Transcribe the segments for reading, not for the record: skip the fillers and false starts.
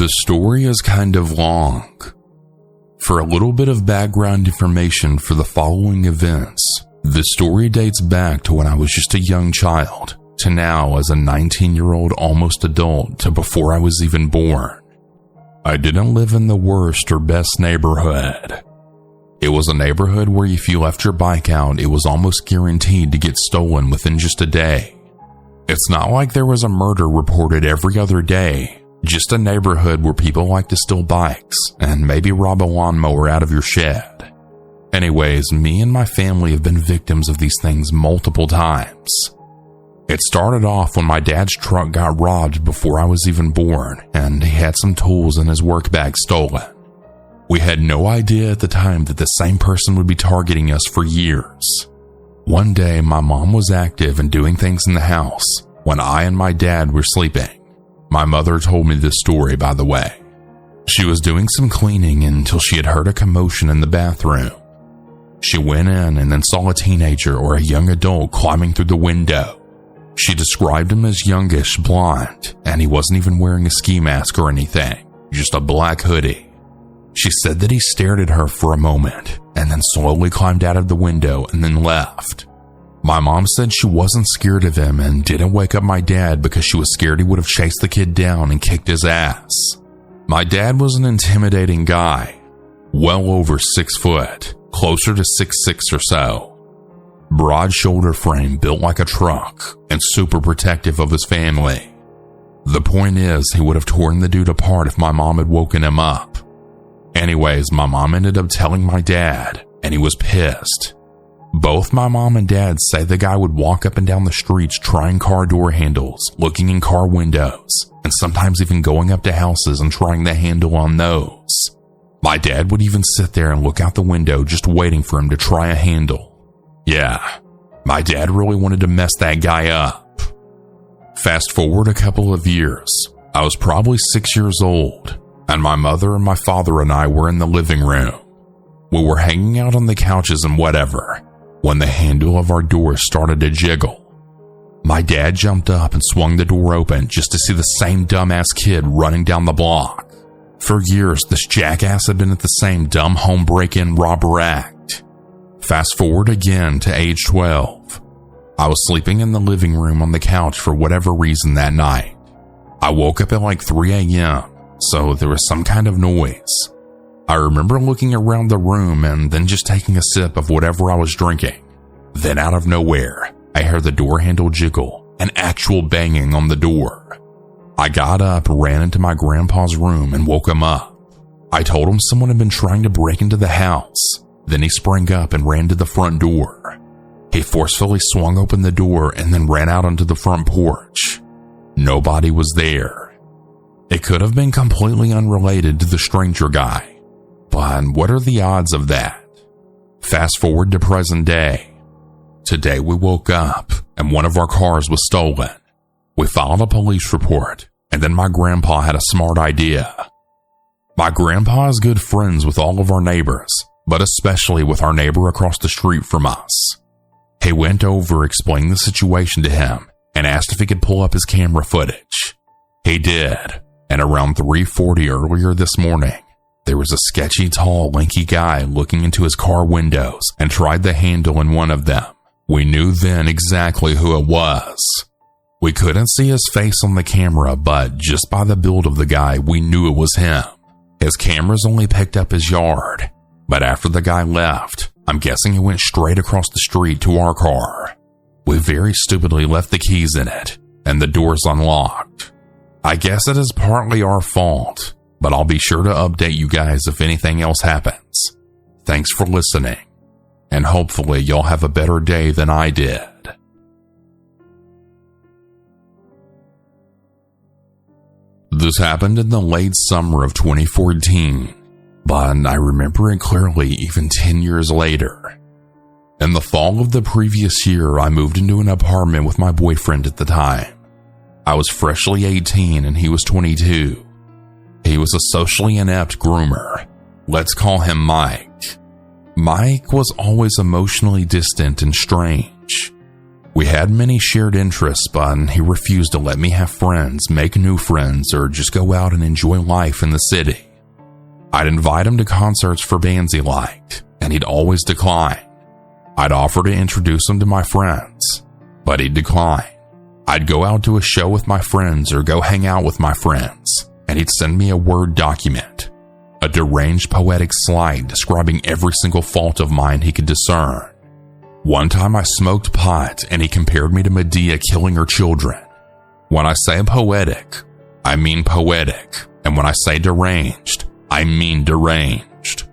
The story is kind of long. For a little bit of background information for the following events, the story dates back to when I was just a young child, to now as a 19-year-old almost adult, to before I was even born. I didn't live in the worst or best neighborhood. It was a neighborhood where if you left your bike out, it was almost guaranteed to get stolen within just a day. It's not like there was a murder reported every other day, just a neighborhood where people like to steal bikes and maybe rob a lawnmower out of your shed. Anyways, me and my family have been victims of these things multiple times. It started off when my dad's truck got robbed before I was even born, and he had some tools in his work bag stolen. We had no idea at the time that the same person would be targeting us for years. One day, my mom was active and doing things in the house when I and my dad were sleeping. My mother told me this story, by the way. She was doing some cleaning until she had heard a commotion in the bathroom. She went in and then saw a teenager or a young adult climbing through the window. She described him as youngish, blonde, and he wasn't even wearing a ski mask or anything, just a black hoodie. She said that he stared at her for a moment and then slowly climbed out of the window and then left. My mom said she wasn't scared of him and didn't wake up my dad because she was scared he would have chased the kid down and kicked his ass. My dad was an intimidating guy, well over 6 foot, closer to 6'6" or so. Broad shoulder frame, built like a truck, and super protective of his family. The point is, he would have torn the dude apart if my mom had woken him up. Anyways, my mom ended up telling my dad, and he was pissed. Both my mom and dad say the guy would walk up and down the streets trying car door handles, looking in car windows, and sometimes even going up to houses and trying the handle on those. My dad would even sit there and look out the window just waiting for him to try a handle. Yeah, my dad really wanted to mess that guy up. Fast forward a couple of years, I was probably 6 years old, and my mother and my father and I were in the living room. We were hanging out on the couches and whatever, when the handle of our door started to jiggle. My dad jumped up and swung the door open just to see the same dumbass kid running down the block. For years, this jackass had been at the same dumb home break-in robber act. Fast forward again to age 12. I was sleeping in the living room on the couch for whatever reason that night. I woke up at like 3 a.m., so there was some kind of noise. I remember looking around the room and then just taking a sip of whatever I was drinking. Then out of nowhere, I heard the door handle jiggle and actual banging on the door. I got up, ran into my grandpa's room and woke him up. I told him someone had been trying to break into the house. Then he sprang up and ran to the front door. He forcefully swung open the door and then ran out onto the front porch. Nobody was there. It could have been completely unrelated to the stranger guy, but what are the odds of that? Fast forward to present day. Today we woke up and one of our cars was stolen. We filed a police report, and then my grandpa had a smart idea. My grandpa is good friends with all of our neighbors, but especially with our neighbor across the street from us. He went over, explained the situation to him, and asked if he could pull up his camera footage. He did. And around 3:40 earlier this morning, there was a sketchy, tall, lanky guy looking into his car windows and tried the handle in one of them. We knew then exactly who it was. We couldn't see his face on the camera, but just by the build of the guy, we knew it was him. His cameras only picked up his yard, but after the guy left, I'm guessing he went straight across the street to our car. We very stupidly left the keys in it, and the doors unlocked. I guess it is partly our fault, but I'll be sure to update you guys if anything else happens. Thanks for listening, and hopefully you'll have a better day than I did. This happened in the late summer of 2014, but I remember it clearly even 10 years later. In the fall of the previous year, I moved into an apartment with my boyfriend at the time. I was freshly 18 and he was 22. He was a socially inept groomer. Let's call him Mike. Mike was always emotionally distant and strange. We had many shared interests, but he refused to let me have friends, make new friends, or just go out and enjoy life in the city. I'd invite him to concerts for bands he liked, and he'd always decline. I'd offer to introduce him to my friends, but he'd decline. I'd go out to a show with my friends or go hang out with my friends, and he'd send me a Word document, a deranged poetic slide describing every single fault of mine he could discern. One time I smoked pot and he compared me to Medea killing her children. When I say poetic, I mean poetic, and when I say deranged, I mean deranged.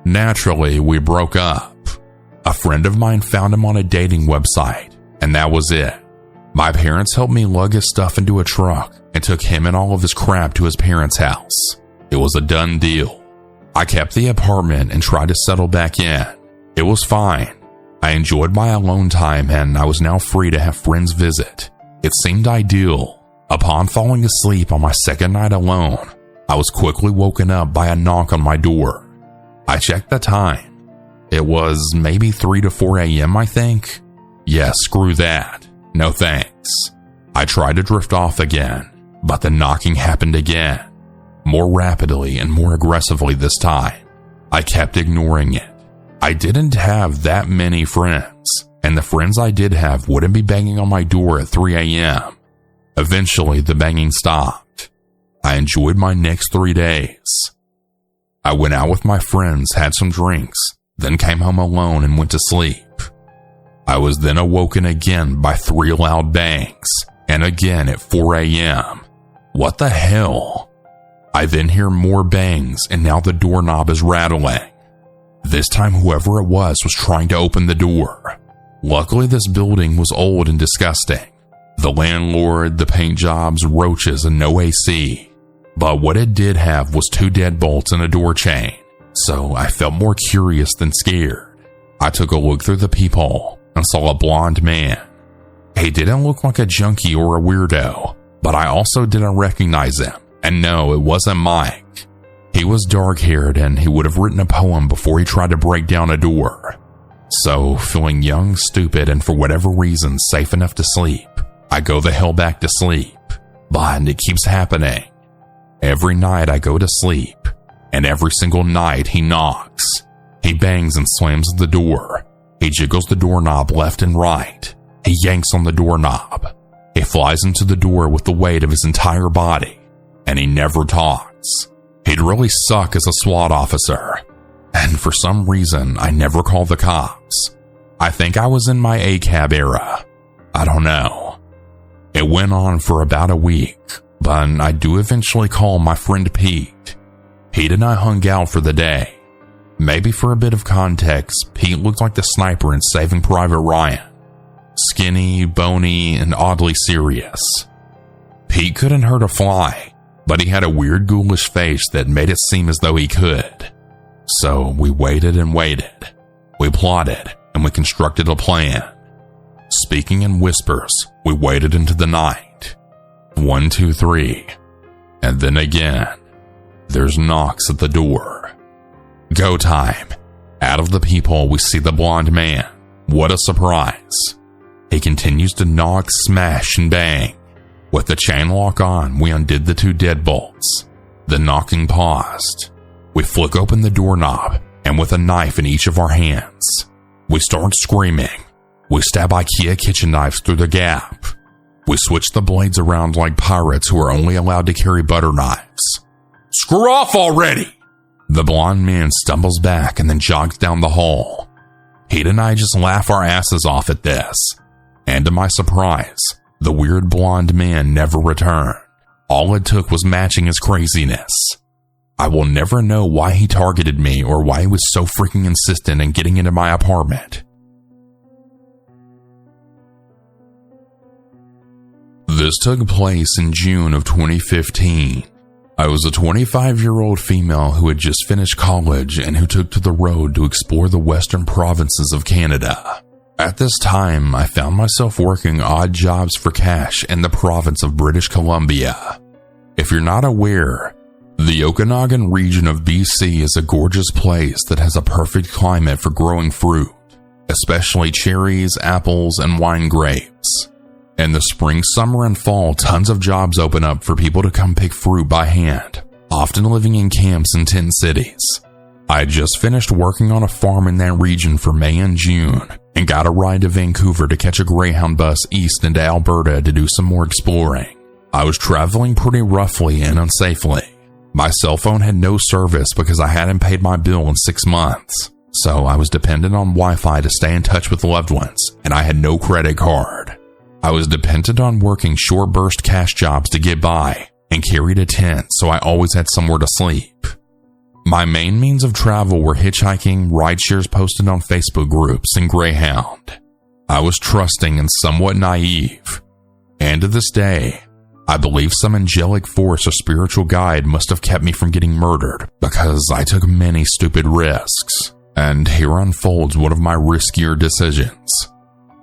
Naturally, we broke up. A friend of mine found him on a dating website, and that was it. My parents helped me lug his stuff into a truck and took him and all of his crap to his parents' house. It was a done deal. I kept the apartment and tried to settle back in. It was fine. I enjoyed my alone time and I was now free to have friends visit. It seemed ideal. Upon falling asleep on my second night alone, I was quickly woken up by a knock on my door. I checked the time. It was maybe 3 to 4 a.m., I think. Yeah, screw that. No thanks. I tried to drift off again, but the knocking happened again. More rapidly and more aggressively this time. I kept ignoring it. I didn't have that many friends, and the friends I did have wouldn't be banging on my door at 3 a.m. Eventually, the banging stopped. I enjoyed my next 3 days. I went out with my friends, had some drinks, then came home alone and went to sleep. I was then awoken again by 3 loud bangs, and again at 4 a.m. What the hell? I then hear more bangs, and now the doorknob is rattling. This time whoever it was trying to open the door. Luckily this building was old and disgusting. The landlord, the paint jobs, roaches, and no AC. But what it did have was 2 deadbolts and a door chain. So I felt more curious than scared. I took a look through the peephole and saw a blonde man. He didn't look like a junkie or a weirdo, but I also didn't recognize him. And no, it wasn't Mike. He was dark-haired and he would have written a poem before he tried to break down a door. So, feeling young, stupid, and for whatever reason safe enough to sleep, I go the hell back to sleep. But it keeps happening. Every night I go to sleep, and every single night he knocks. He bangs and slams the door. He jiggles the doorknob left and right. He yanks on the doorknob. He flies into the door with the weight of his entire body, and he never talks. He'd really suck as a SWAT officer. And for some reason, I never called the cops. I think I was in my ACAB era. I don't know. It went on for about a week, but I do eventually call my friend Pete. Pete and I hung out for the day. Maybe for a bit of context, Pete looked like the sniper in Saving Private Ryan. Skinny, bony, and oddly serious. Pete couldn't hurt a fly, but he had a weird ghoulish face that made it seem as though he could. So we waited and waited. We plotted, and we constructed a plan. Speaking in whispers, we waited into the night. 1, 2, 3. And then again, there's knocks at the door. Go time. Out of the peephole, we see the blonde man. What a surprise. He continues to knock, smash, and bang. With the chain lock on, we undid the 2 deadbolts. The knocking paused. We flick open the doorknob, and with a knife in each of our hands, we start screaming. We stab IKEA kitchen knives through the gap. We switch the blades around like pirates who are only allowed to carry butter knives. Screw off already! The blonde man stumbles back and then jogs down the hall. Pete and I just laugh our asses off at this. And to my surprise, the weird blonde man never returned. All it took was matching his craziness. I will never know why he targeted me or why he was so freaking insistent in getting into my apartment. This took place in June of 2015. I was a 25-year-old female who had just finished college and who took to the road to explore the western provinces of Canada. At this time, I found myself working odd jobs for cash in the province of British Columbia. If you're not aware, the Okanagan region of BC is a gorgeous place that has a perfect climate for growing fruit. especially cherries, apples, and wine grapes. In the spring, summer, and fall, tons of jobs open up for people to come pick fruit by hand, often living in camps in tent cities. I had just finished working on a farm in that region for May and June and got a ride to Vancouver to catch a Greyhound bus east into Alberta to do some more exploring. I was traveling pretty roughly and unsafely. My cell phone had no service because I hadn't paid my bill in 6 months, so I was dependent on Wi-Fi to stay in touch with loved ones, and I had no credit card. I was dependent on working short burst cash jobs to get by and carried a tent, so I always had somewhere to sleep. My main means of travel were hitchhiking, rideshares posted on Facebook groups, and Greyhound. I was trusting and somewhat naive, and to this day, I believe some angelic force or spiritual guide must have kept me from getting murdered because I took many stupid risks, and here unfolds one of my riskier decisions.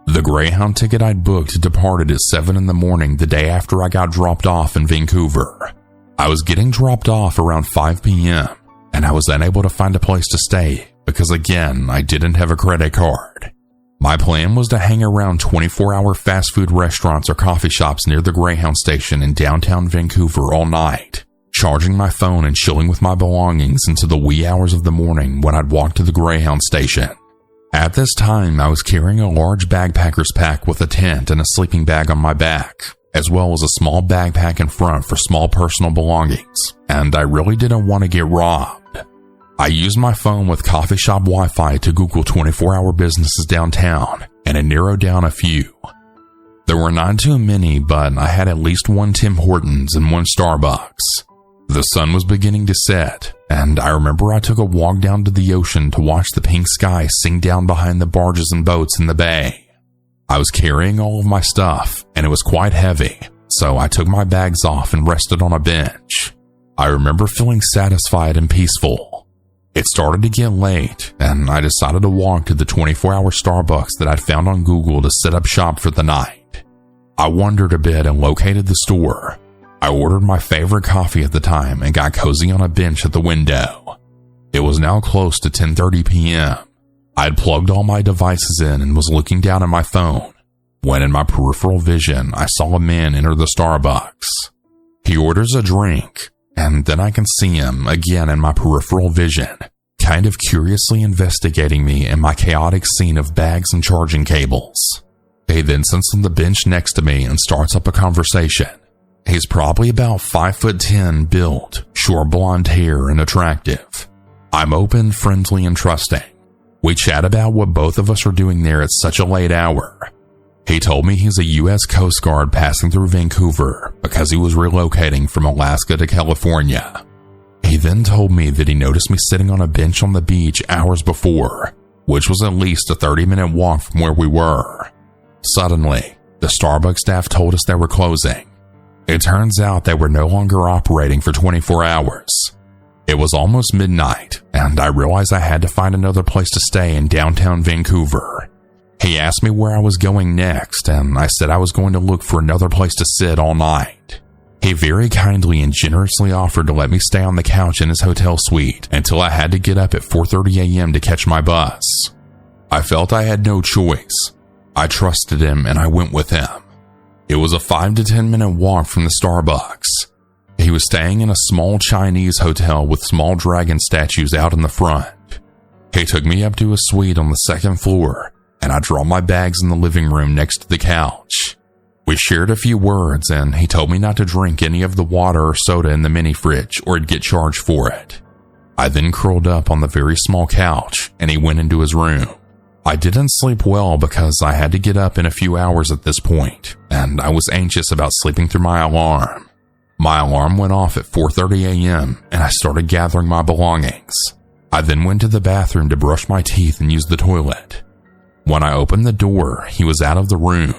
The Greyhound ticket I'd booked departed at 7 in the morning the day after I got dropped off in Vancouver. I was getting dropped off around 5 p.m., and I was unable to find a place to stay because, again, I didn't have a credit card. My plan was to hang around 24-hour fast food restaurants or coffee shops near the Greyhound station in downtown Vancouver all night, charging my phone and chilling with my belongings into the wee hours of the morning when I'd walk to the Greyhound station. At this time, I was carrying a large backpacker's pack with a tent and a sleeping bag on my back, as well as a small backpack in front for small personal belongings, and I really didn't want to get robbed. I used my phone with coffee shop Wi-Fi to Google 24-hour businesses downtown, and it narrowed down a few. There were not too many, but I had at least one Tim Hortons and one Starbucks. The sun was beginning to set, and I remember I took a walk down to the ocean to watch the pink sky sink down behind the barges and boats in the bay. I was carrying all of my stuff, and it was quite heavy, so I took my bags off and rested on a bench. I remember feeling satisfied and peaceful. It started to get late, and I decided to walk to the 24-hour Starbucks that I'd found on Google to set up shop for the night. I wandered a bit and located the store. I ordered my favorite coffee at the time and got cozy on a bench at the window. It was now close to 10:30 p.m. I had plugged all my devices in and was looking down at my phone when in my peripheral vision I saw a man enter the Starbucks. He orders a drink, and then I can see him again in my peripheral vision, kind of curiously investigating me and my chaotic scene of bags and charging cables. He then sits on the bench next to me and starts up a conversation. He's probably about 5'10" built, short blonde hair, and attractive. I'm open, friendly, and trusting. We chat about what both of us are doing there at such a late hour. He told me he's a U.S. Coast Guard passing through Vancouver because he was relocating from Alaska to California. He then told me that he noticed me sitting on a bench on the beach hours before, which was at least a 30-minute walk from where we were. Suddenly, the Starbucks staff told us they were closing. It turns out they were no longer operating for 24 hours. It was almost midnight, and I realized I had to find another place to stay in downtown Vancouver. He asked me where I was going next, and I said I was going to look for another place to sit all night. He very kindly and generously offered to let me stay on the couch in his hotel suite until I had to get up at 4:30 a.m. to catch my bus. I felt I had no choice. I trusted him, and I went with him. It was a 5 to 10 minute walk from the Starbucks. He was staying in a small Chinese hotel with small dragon statues out in the front. He took me up to a suite on the second floor, and I dropped my bags in the living room next to the couch. We shared a few words, and he told me not to drink any of the water or soda in the mini fridge or he'd get charged for it. I then curled up on the very small couch, and he went into his room. I didn't sleep well because I had to get up in a few hours at this point, and I was anxious about sleeping through my alarm. My alarm went off at 4:30 a.m., and I started gathering my belongings. I then went to the bathroom to brush my teeth and use the toilet. When I opened the door, he was out of the room.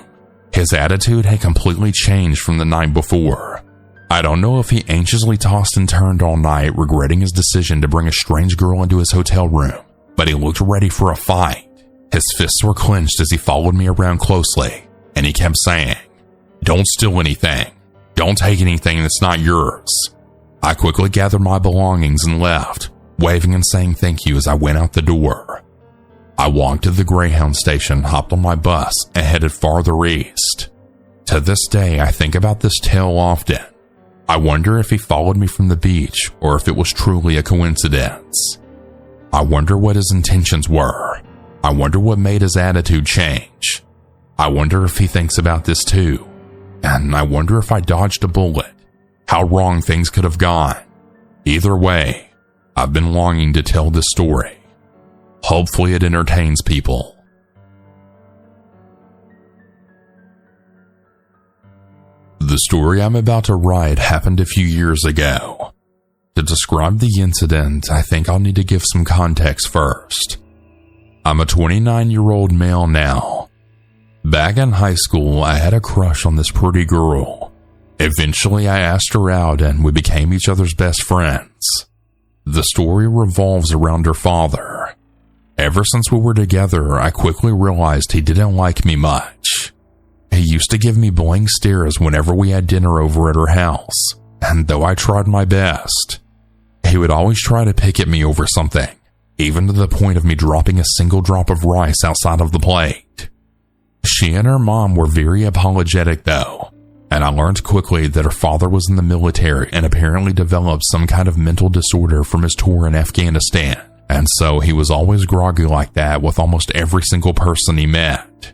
His attitude had completely changed from the night before. I don't know if he anxiously tossed and turned all night, regretting his decision to bring a strange girl into his hotel room, but he looked ready for a fight. His fists were clenched as he followed me around closely, and he kept saying, "Don't steal anything. Don't take anything that's not yours." I quickly gathered my belongings and left, waving and saying thank you as I went out the door. I walked to the Greyhound station, hopped on my bus, and headed farther east. To this day, I think about this tale often. I wonder if he followed me from the beach or if it was truly a coincidence. I wonder what his intentions were. I wonder what made his attitude change. I wonder if he thinks about this too. And I wonder if I dodged a bullet, how wrong things could have gone. Either way, I've been longing to tell this story. Hopefully it entertains people. The story I'm about to write happened a few years ago. To describe the incident, I think I'll need to give some context first. I'm a 29-year-old male now. Back in high school, I had a crush on this pretty girl. Eventually, I asked her out and we became each other's best friends. The story revolves around her father. Ever since we were together, I quickly realized he didn't like me much. He used to give me blank stares whenever we had dinner over at her house, and though I tried my best, he would always try to pick at me over something, even to the point of me dropping a single drop of rice outside of the plate. She and her mom were very apologetic though, and I learned quickly that her father was in the military and apparently developed some kind of mental disorder from his tour in Afghanistan, and so he was always groggy like that with almost every single person he met.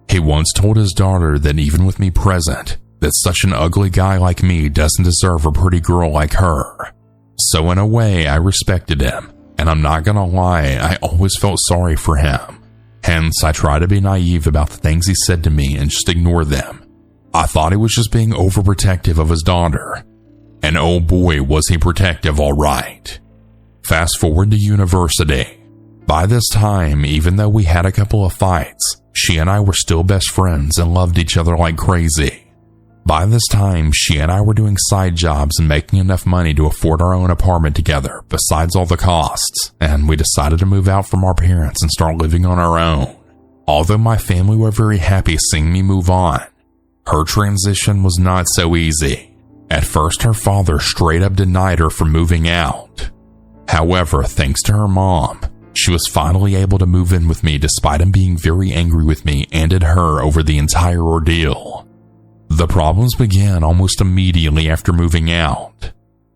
He once told his daughter that even with me present, that such an ugly guy like me doesn't deserve a pretty girl like her. So in a way, I respected him, and I'm not gonna lie, I always felt sorry for him. Hence, I try to be naive about the things he said to me and just ignore them. I thought he was just being overprotective of his daughter. And oh boy, was he protective, alright. Fast forward to university. By this time, even though we had a couple of fights, she and I were still best friends and loved each other like crazy. By this time, she and I were doing side jobs and making enough money to afford our own apartment together, besides all the costs, and we decided to move out from our parents and start living on our own. Although my family were very happy seeing me move on, her transition was not so easy. At first, her father straight up denied her from moving out. However, thanks to her mom, she was finally able to move in with me despite him being very angry with me and at her over the entire ordeal. The problems began almost immediately after moving out.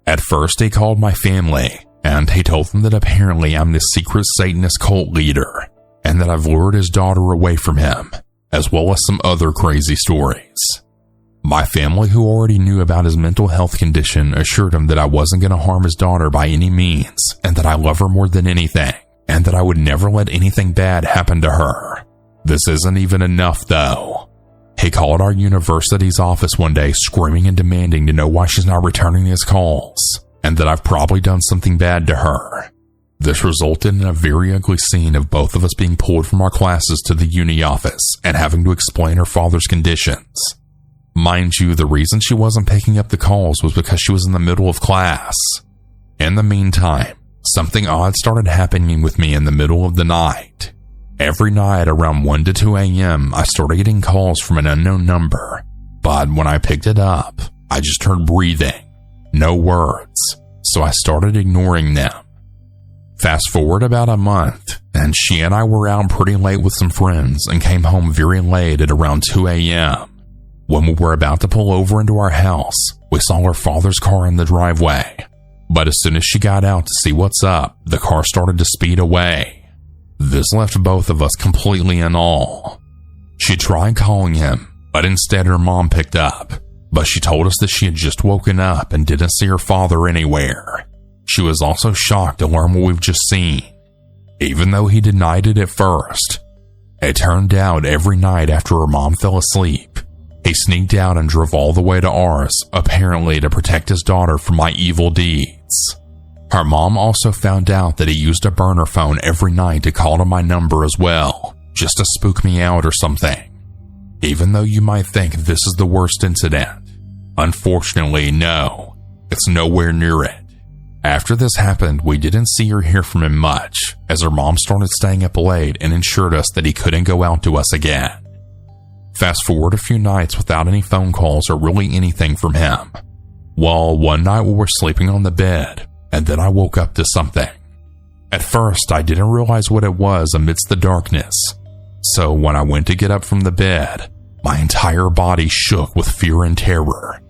At first, he called my family, and he told them that apparently I'm the secret Satanist cult leader, and that I've lured his daughter away from him, as well as some other crazy stories. My family, who already knew about his mental health condition, assured him that I wasn't going to harm his daughter by any means, and that I love her more than anything, and that I would never let anything bad happen to her. This isn't even enough, though. He called our university's office one day screaming and demanding to know why she's not returning his calls, and that I've probably done something bad to her. This resulted in a very ugly scene of both of us being pulled from our classes to the uni office and having to explain her father's conditions. Mind you, the reason she wasn't picking up the calls was because she was in the middle of class. In the meantime, something odd started happening with me in the middle of the night. Every night around 1 to 2 a.m., I started getting calls from an unknown number, but when I picked it up, I just heard breathing, no words, so I started ignoring them. Fast forward about a month, and she and I were out pretty late with some friends and came home very late at around 2 a.m. When we were about to pull over into our house, we saw her father's car in the driveway. But as soon as she got out to see what's up, the car started to speed away. This left both of us completely in awe. She tried calling him, but instead her mom picked up. But she told us that she had just woken up and didn't see her father anywhere. She was also shocked to learn what we've just seen. Even though he denied it at first, it turned out every night after her mom fell asleep, he sneaked out and drove all the way to ours, apparently to protect his daughter from my evil deeds. Her mom also found out that he used a burner phone every night to call to my number as well, just to spook me out or something. Even though you might think this is the worst incident, unfortunately, no, it's nowhere near it. After this happened, we didn't see or hear from him much, as her mom started staying up late and ensured us that he couldn't go out to us again. Fast forward a few nights without any phone calls or really anything from him. Well, one night we were sleeping on the bed, and then I woke up to something. At first, I didn't realize what it was amidst the darkness. So when I went to get up from the bed, my entire body shook with fear and terror.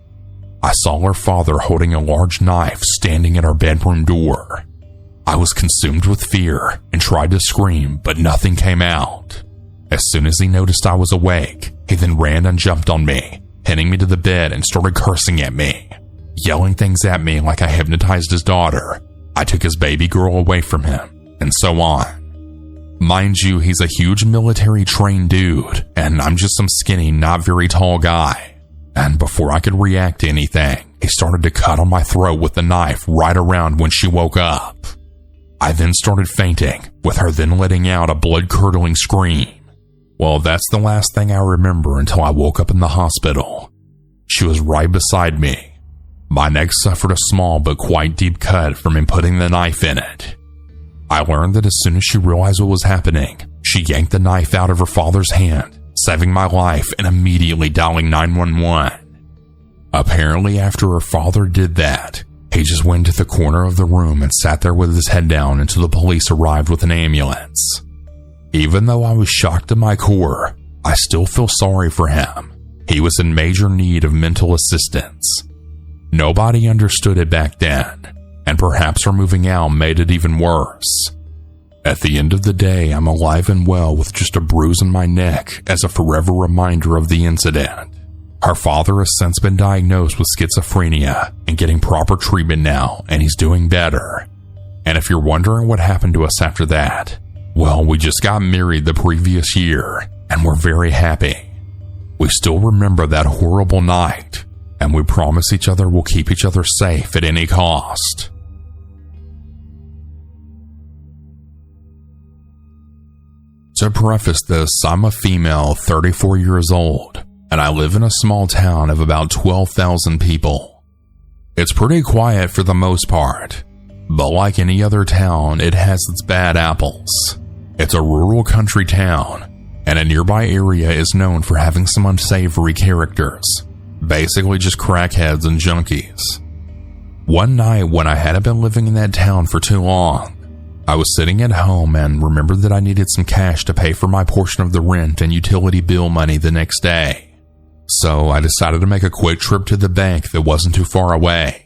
I saw our father holding a large knife standing at our bedroom door. I was consumed with fear and tried to scream, but nothing came out. As soon as he noticed I was awake, he then ran and jumped on me, pinning me to the bed and started cursing at me, yelling things at me like I hypnotized his daughter. I took his baby girl away from him, and so on. Mind you, he's a huge military-trained dude, and I'm just some skinny, not very tall guy. And before I could react to anything, he started to cut on my throat with the knife right around when she woke up. I then started fainting, with her then letting out a blood-curdling scream. Well, that's the last thing I remember until I woke up in the hospital. She was right beside me. My neck suffered a small but quite deep cut from him putting the knife in it. I learned that as soon as she realized what was happening, she yanked the knife out of her father's hand, saving my life and immediately dialing 911. Apparently, after her father did that, he just went to the corner of the room and sat there with his head down until the police arrived with an ambulance. Even though I was shocked to my core, I still feel sorry for him. He was in major need of mental assistance. Nobody understood it back then, and perhaps her moving out made it even worse. At the end of the day, I'm alive and well with just a bruise on my neck as a forever reminder of the incident. Her father has since been diagnosed with schizophrenia and getting proper treatment now, and he's doing better. And if you're wondering what happened to us after that, well, we just got married the previous year, and we're very happy. We still remember that horrible night, and we promise each other we'll keep each other safe at any cost. To preface this, I'm a female, 34 years old, and I live in a small town of about 12,000 people. It's pretty quiet for the most part, but like any other town, it has its bad apples. It's a rural country town, and a nearby area is known for having some unsavory characters, basically just crackheads and junkies. One night when I hadn't been living in that town for too long, I was sitting at home and remembered that I needed some cash to pay for my portion of the rent and utility bill money the next day. So I decided to make a quick trip to the bank that wasn't too far away.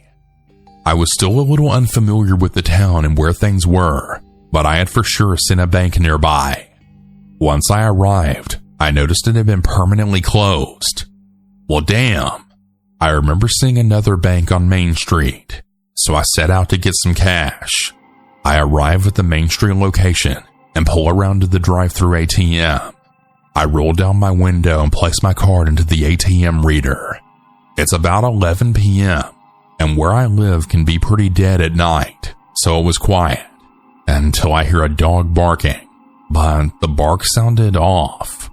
I was still a little unfamiliar with the town and where things were, but I had for sure seen a bank nearby. Once I arrived, I noticed it had been permanently closed. Well, damn. I remember seeing another bank on Main Street, so I set out to get some cash. I arrive at the Main Street location and pull around to the drive-thru ATM. I roll down my window and place my card into the ATM reader. It's about 11 p.m., and where I live can be pretty dead at night, so it was quiet until I hear a dog barking, but the bark sounded off.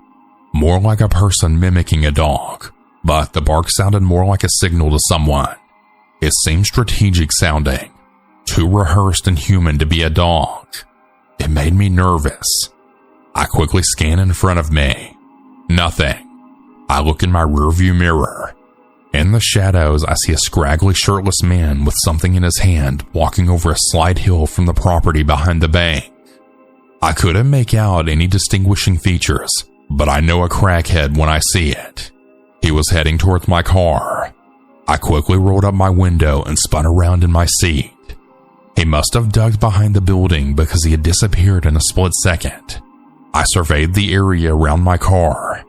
More like a person mimicking a dog, but the bark sounded more like a signal to someone. It seemed strategic sounding, too rehearsed and human to be a dog. It made me nervous. I quickly scan in front of me. Nothing. I look in my rearview mirror. In the shadows, I see a scraggly shirtless man with something in his hand walking over a slight hill from the property behind the bank. I couldn't make out any distinguishing features, but I know a crackhead when I see it. He was heading towards my car. I quickly rolled up my window and spun around in my seat. He must have ducked behind the building because he had disappeared in a split second. I surveyed the area around my car.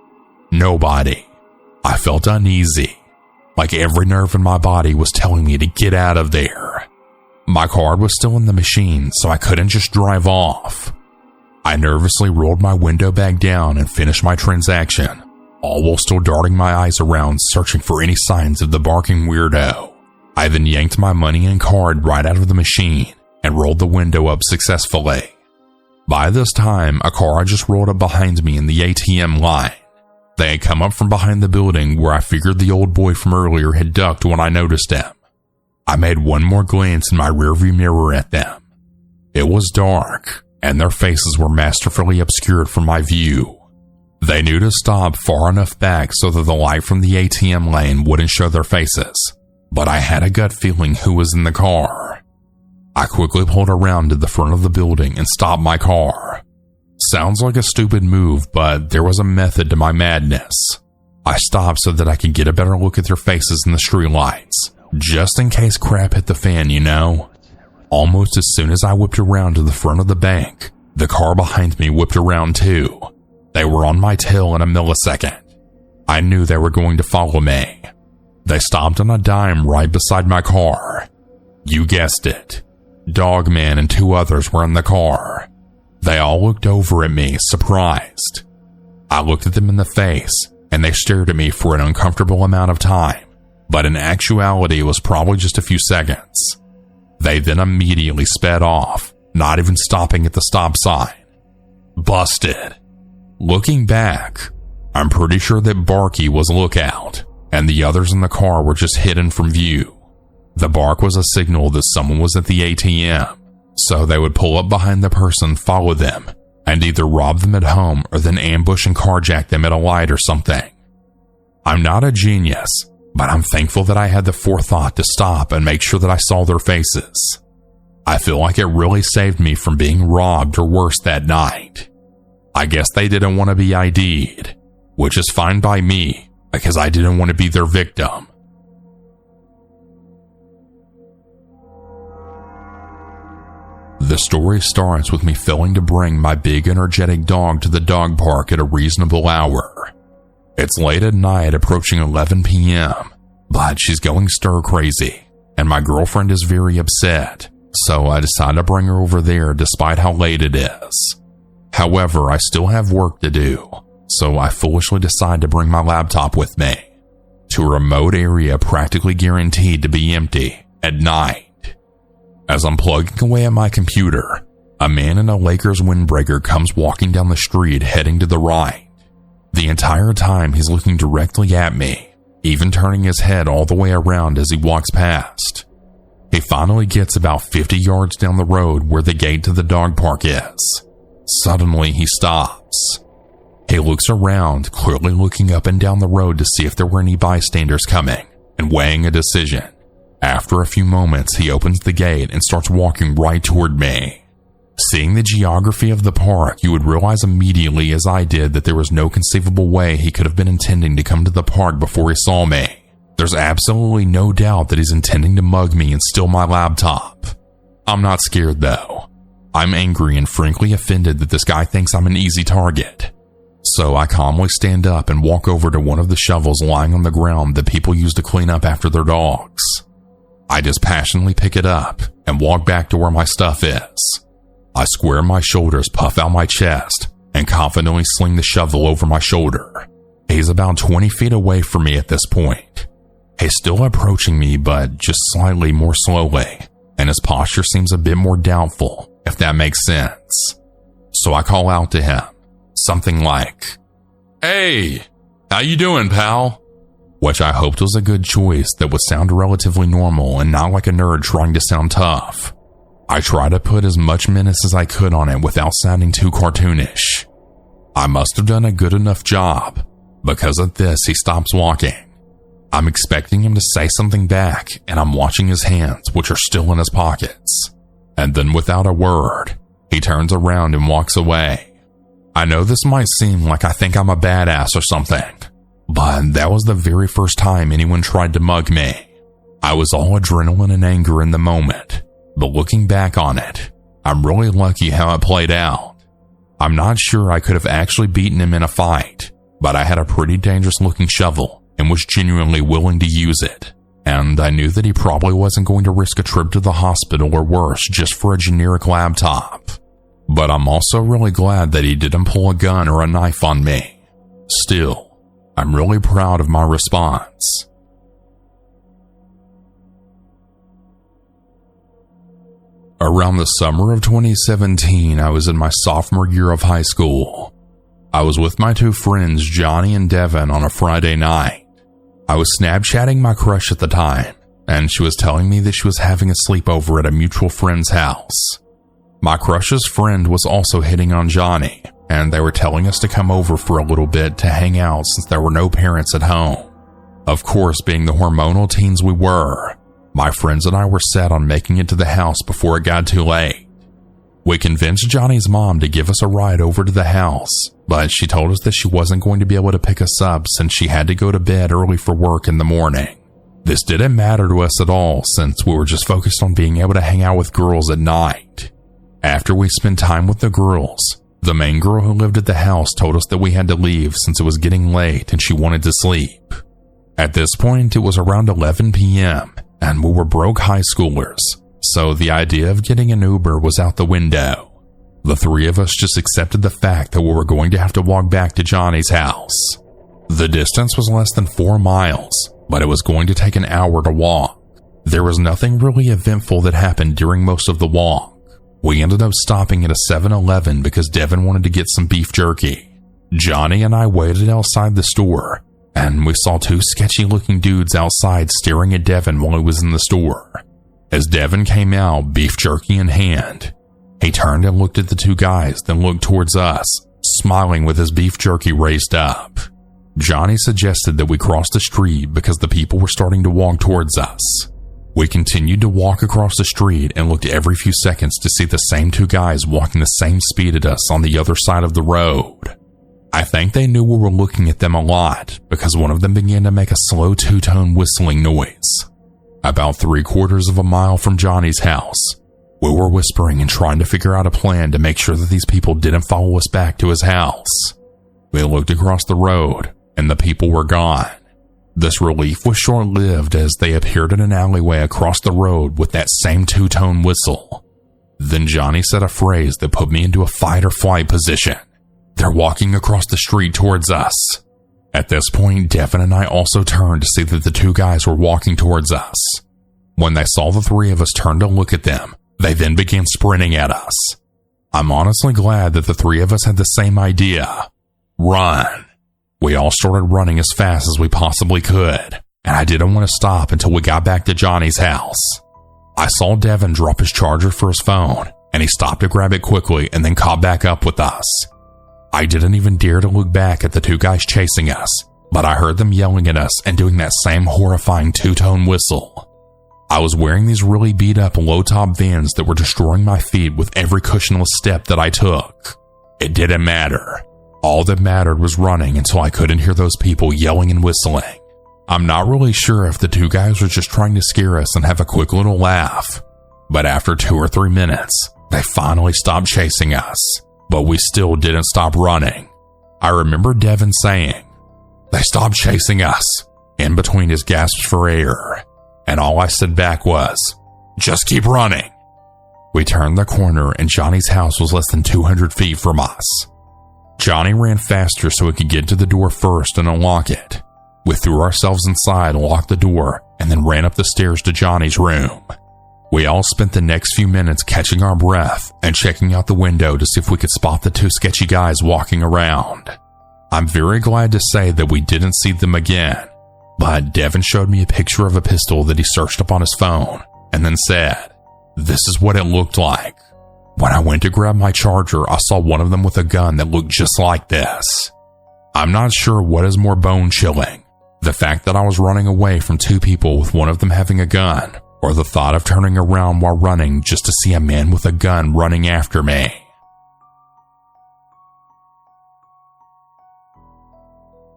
Nobody. I felt uneasy, like every nerve in my body was telling me to get out of there. My card was still in the machine, so I couldn't just drive off. I nervously rolled my window back down and finished my transaction, all while still darting my eyes around searching for any signs of the barking weirdo. I then yanked my money and card right out of the machine and rolled the window up successfully. By this time, a car had just rolled up behind me in the ATM line. They had come up from behind the building where I figured the old boy from earlier had ducked when I noticed him. I made one more glance in my rearview mirror at them. It was dark, and their faces were masterfully obscured from my view. They knew to stop far enough back so that the light from the ATM lane wouldn't show their faces, but I had a gut feeling who was in the car. I quickly pulled around to the front of the building and stopped my car. Sounds like a stupid move, but there was a method to my madness. I stopped so that I could get a better look at their faces in the streetlights, just in case crap hit the fan, you know? Almost as soon as I whipped around to the front of the bank, the car behind me whipped around too. They were on my tail in a millisecond. I knew they were going to follow me. They stopped on a dime right beside my car. You guessed it. Dogman and 2 others were in the car. They all looked over at me, surprised. I looked at them in the face, and they stared at me for an uncomfortable amount of time, but in actuality it was probably just a few seconds. They then immediately sped off, not even stopping at the stop sign. Busted. Looking back, I'm pretty sure that Barky was a lookout, and the others in the car were just hidden from view. The bark was a signal that someone was at the ATM, so they would pull up behind the person, follow them, and either rob them at home or then ambush and carjack them at a light or something. I'm not a genius, but I'm thankful that I had the forethought to stop and make sure that I saw their faces. I feel like it really saved me from being robbed or worse that night. I guess they didn't want to be ID'd, which is fine by me because I didn't want to be their victim. The story starts with me failing to bring my big energetic dog to the dog park at a reasonable hour. It's late at night, approaching 11 p.m., but she's going stir crazy, and my girlfriend is very upset, so I decide to bring her over there despite how late it is. However, I still have work to do, so I foolishly decide to bring my laptop with me to a remote area practically guaranteed to be empty at night. As I'm plugging away at my computer, a man in a Lakers windbreaker comes walking down the street heading to the right. The entire time he's looking directly at me, even turning his head all the way around as he walks past. He finally gets about 50 yards down the road where the gate to the dog park is. Suddenly he stops. He looks around, clearly looking up and down the road to see if there were any bystanders coming, and weighing a decision. After a few moments, he opens the gate and starts walking right toward me. Seeing the geography of the park, you would realize immediately as I did that there was no conceivable way he could have been intending to come to the park before he saw me. There's absolutely no doubt that he's intending to mug me and steal my laptop. I'm not scared though. I'm angry and frankly offended that this guy thinks I'm an easy target. So I calmly stand up and walk over to one of the shovels lying on the ground that people use to clean up after their dogs. I dispassionately pick it up and walk back to where my stuff is. I square my shoulders, puff out my chest, and confidently sling the shovel over my shoulder. He's about 20 feet away from me at this point. He's still approaching me, but just slightly more slowly, and his posture seems a bit more doubtful, if that makes sense. So I call out to him, something like, "Hey, how you doing, pal?" Which I hoped was a good choice that would sound relatively normal and not like a nerd trying to sound tough. I tried to put as much menace as I could on it without sounding too cartoonish. I must have done a good enough job. Because of this, he stops walking. I'm expecting him to say something back, and I'm watching his hands, which are still in his pockets. And then without a word, he turns around and walks away. I know this might seem like I think I'm a badass or something, but that was the very first time anyone tried to mug me. I was all adrenaline and anger in the moment, but looking back on it, I'm really lucky how it played out. I'm not sure I could have actually beaten him in a fight, but I had a pretty dangerous looking shovel and was genuinely willing to use it. And I knew that he probably wasn't going to risk a trip to the hospital or worse just for a generic laptop. But I'm also really glad that he didn't pull a gun or a knife on me. Still, I'm really proud of my response. Around the summer of 2017, I was in my sophomore year of high school. I was with my 2 friends, Johnny and Devin, on a Friday night. I was Snapchatting my crush at the time, and she was telling me that she was having a sleepover at a mutual friend's house. My crush's friend was also hitting on Johnny, and they were telling us to come over for a little bit to hang out since there were no parents at home. Of course, being the hormonal teens we were, My friends and I were set on making it to the house before it got too late. We convinced Johnny's mom to give us a ride over to the house, but she told us that she wasn't going to be able to pick us up since she had to go to bed early for work in the morning. This didn't matter to us at all since we were just focused on being able to hang out with girls at night. After we spent time with the girls, the main girl who lived at the house told us that we had to leave since it was getting late and she wanted to sleep. At this point, it was around 11 p.m. and we were broke high schoolers, so the idea of getting an Uber was out the window. The three of us just accepted the fact that we were going to have to walk back to Johnny's house. The distance was less than 4 miles, but it was going to take an hour to walk. There was nothing really eventful that happened during most of the walk. We ended up stopping at a 7-Eleven because Devin wanted to get some beef jerky. Johnny and I waited outside the store, and we saw 2 sketchy-looking dudes outside staring at Devin while he was in the store. As Devin came out, beef jerky in hand, he turned and looked at the 2 guys, then looked towards us, smiling with his beef jerky raised up. Johnny suggested that we cross the street because the people were starting to walk towards us. We continued to walk across the street and looked every few seconds to see the same 2 guys walking the same speed at us on the other side of the road. I think they knew we were looking at them a lot because one of them began to make a slow 2-tone whistling noise. About 3/4 of a mile from Johnny's house, we were whispering and trying to figure out a plan to make sure that these people didn't follow us back to his house. We looked across the road and the people were gone. This relief was short-lived as they appeared in an alleyway across the road with that same 2-tone whistle. Then Johnny said a phrase that put me into a fight or flight position. They're walking across the street towards us. At this point, Devin and I also turned to see that the 2 guys were walking towards us. When they saw the 3 of us turn to look at them, they then began sprinting at us. I'm honestly glad that the 3 of us had the same idea. Run. We all started running as fast as we possibly could, and I didn't want to stop until we got back to Johnny's house. I saw Devin drop his charger for his phone, and he stopped to grab it quickly and then caught back up with us. I didn't even dare to look back at the 2 guys chasing us, but I heard them yelling at us and doing that same horrifying 2-tone whistle. I was wearing these really beat-up low-top Vans that were destroying my feet with every cushionless step that I took. It didn't matter. All that mattered was running until I couldn't hear those people yelling and whistling. I'm not really sure if the 2 guys were just trying to scare us and have a quick little laugh, but after 2 or 3 minutes, they finally stopped chasing us, but we still didn't stop running. I remember Devin saying, "They stopped chasing us," in between his gasps for air, and all I said back was, "Just keep running." We turned the corner and Johnny's house was less than 200 feet from us. Johnny ran faster so he could get to the door first and unlock it. We threw ourselves inside, locked the door, and then ran up the stairs to Johnny's room. We all spent the next few minutes catching our breath and checking out the window to see if we could spot the 2 sketchy guys walking around. I'm very glad to say that we didn't see them again, but Devin showed me a picture of a pistol that he searched up on his phone and then said, "This is what it looked like." When I went to grab my charger, I saw one of them with a gun that looked just like this. I'm not sure what is more bone-chilling, the fact that I was running away from 2 people with one of them having a gun, or the thought of turning around while running just to see a man with a gun running after me.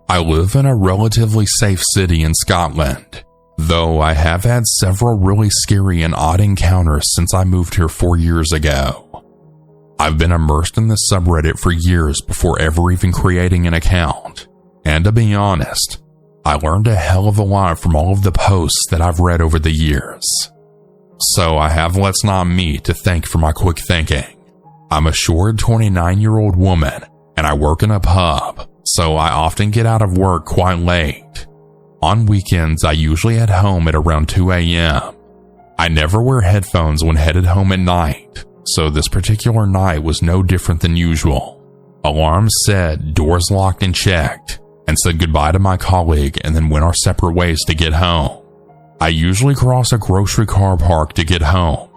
I live in a relatively safe city in Scotland, though I have had several really scary and odd encounters since I moved here 4 years ago. I've been immersed in this subreddit for years before ever even creating an account, and to be honest, I learned a hell of a lot from all of the posts that I've read over the years. So I have Let's Not Meet to thank for my quick thinking. I'm a short 29-year-old woman, and I work in a pub, so I often get out of work quite late. On weekends, I usually head home at around 2 a.m. I never wear headphones when headed home at night, so this particular night was no different than usual. Alarms set, doors locked and checked, and said goodbye to my colleague and then went our separate ways to get home. I usually cross a grocery car park to get home.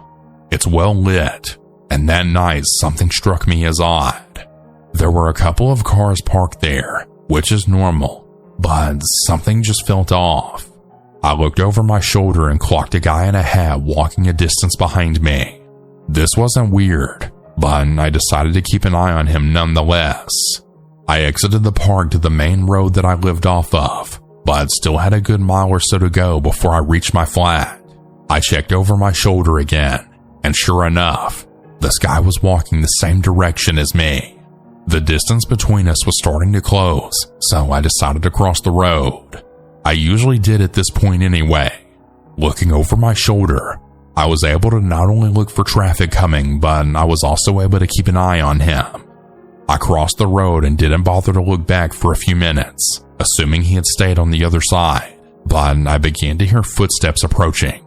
It's well lit, and that night something struck me as odd. There were a couple of cars parked there, which is normal, but something just felt off. I looked over my shoulder and clocked a guy in a hat walking a distance behind me. This wasn't weird, but I decided to keep an eye on him nonetheless. I exited the park to the main road that I lived off of, but still had a good mile or so to go before I reached my flat. I checked over my shoulder again, and sure enough, this guy was walking the same direction as me. The distance between us was starting to close, so I decided to cross the road. I usually did at this point anyway. Looking over my shoulder, I was able to not only look for traffic coming, but I was also able to keep an eye on him. I crossed the road and didn't bother to look back for a few minutes, assuming he had stayed on the other side, but I began to hear footsteps approaching.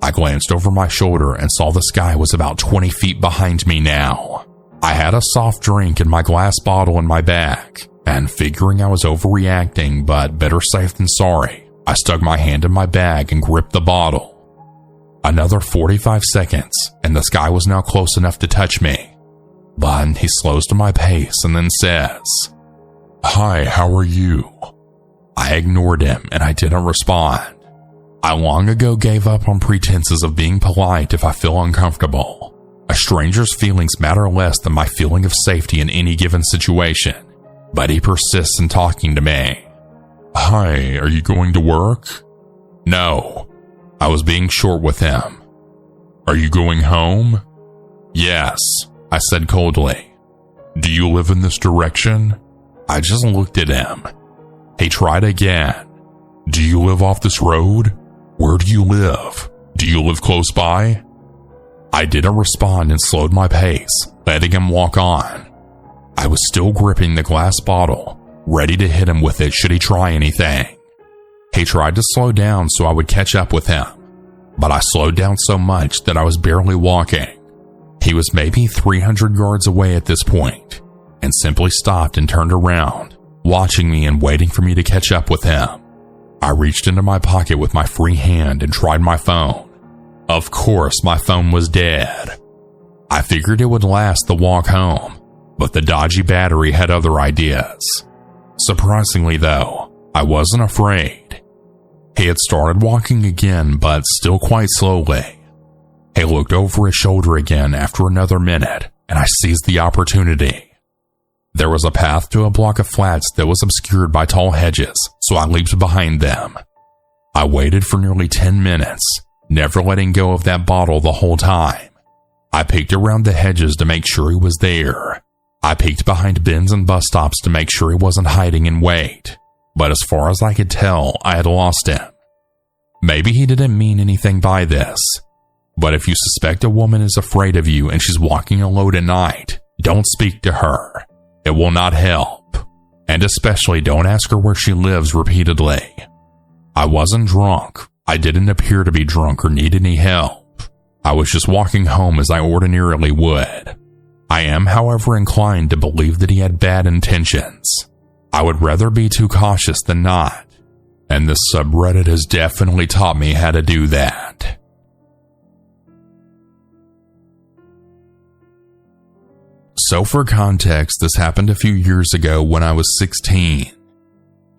I glanced over my shoulder and saw this guy was about 20 feet behind me now. I had a soft drink in my glass bottle in my bag, and figuring I was overreacting, but better safe than sorry, I stuck my hand in my bag and gripped the bottle. Another 45 seconds, and this guy was now close enough to touch me. But he slows to my pace and then says, "Hi, how are you?" I ignored him and I didn't respond. I long ago gave up on pretenses of being polite if I feel uncomfortable. A stranger's feelings matter less than my feeling of safety in any given situation, but he persists in talking to me. "Hi, are you going to work?" "No." I was being short with him. "Are you going home?" "Yes," I said coldly. "Do you live in this direction?" I just looked at him. He tried again. "Do you live off this road? Where do you live? Do you live close by?" I didn't respond and slowed my pace, letting him walk on. I was still gripping the glass bottle, ready to hit him with it should he try anything. He tried to slow down so I would catch up with him, but I slowed down so much that I was barely walking. He was maybe 300 yards away at this point, and simply stopped and turned around, watching me and waiting for me to catch up with him. I reached into my pocket with my free hand and tried my phone. Of course, my phone was dead. I figured it would last the walk home, but the dodgy battery had other ideas. Surprisingly though, I wasn't afraid. He had started walking again, but still quite slowly. He looked over his shoulder again after another minute, and I seized the opportunity. There was a path to a block of flats that was obscured by tall hedges, so I leaped behind them. I waited for nearly 10 minutes, never letting go of that bottle the whole time. I peeked around the hedges to make sure he was there. I peeked behind bins and bus stops to make sure he wasn't hiding in wait, but as far as I could tell, I had lost him. Maybe he didn't mean anything by this, but if you suspect a woman is afraid of you and she's walking alone at night, don't speak to her. It will not help. And especially don't ask her where she lives repeatedly. I wasn't drunk. I didn't appear to be drunk or need any help. I was just walking home as I ordinarily would. I am, however, inclined to believe that he had bad intentions. I would rather be too cautious than not. And this subreddit has definitely taught me how to do that. So for context, this happened a few years ago when I was 16.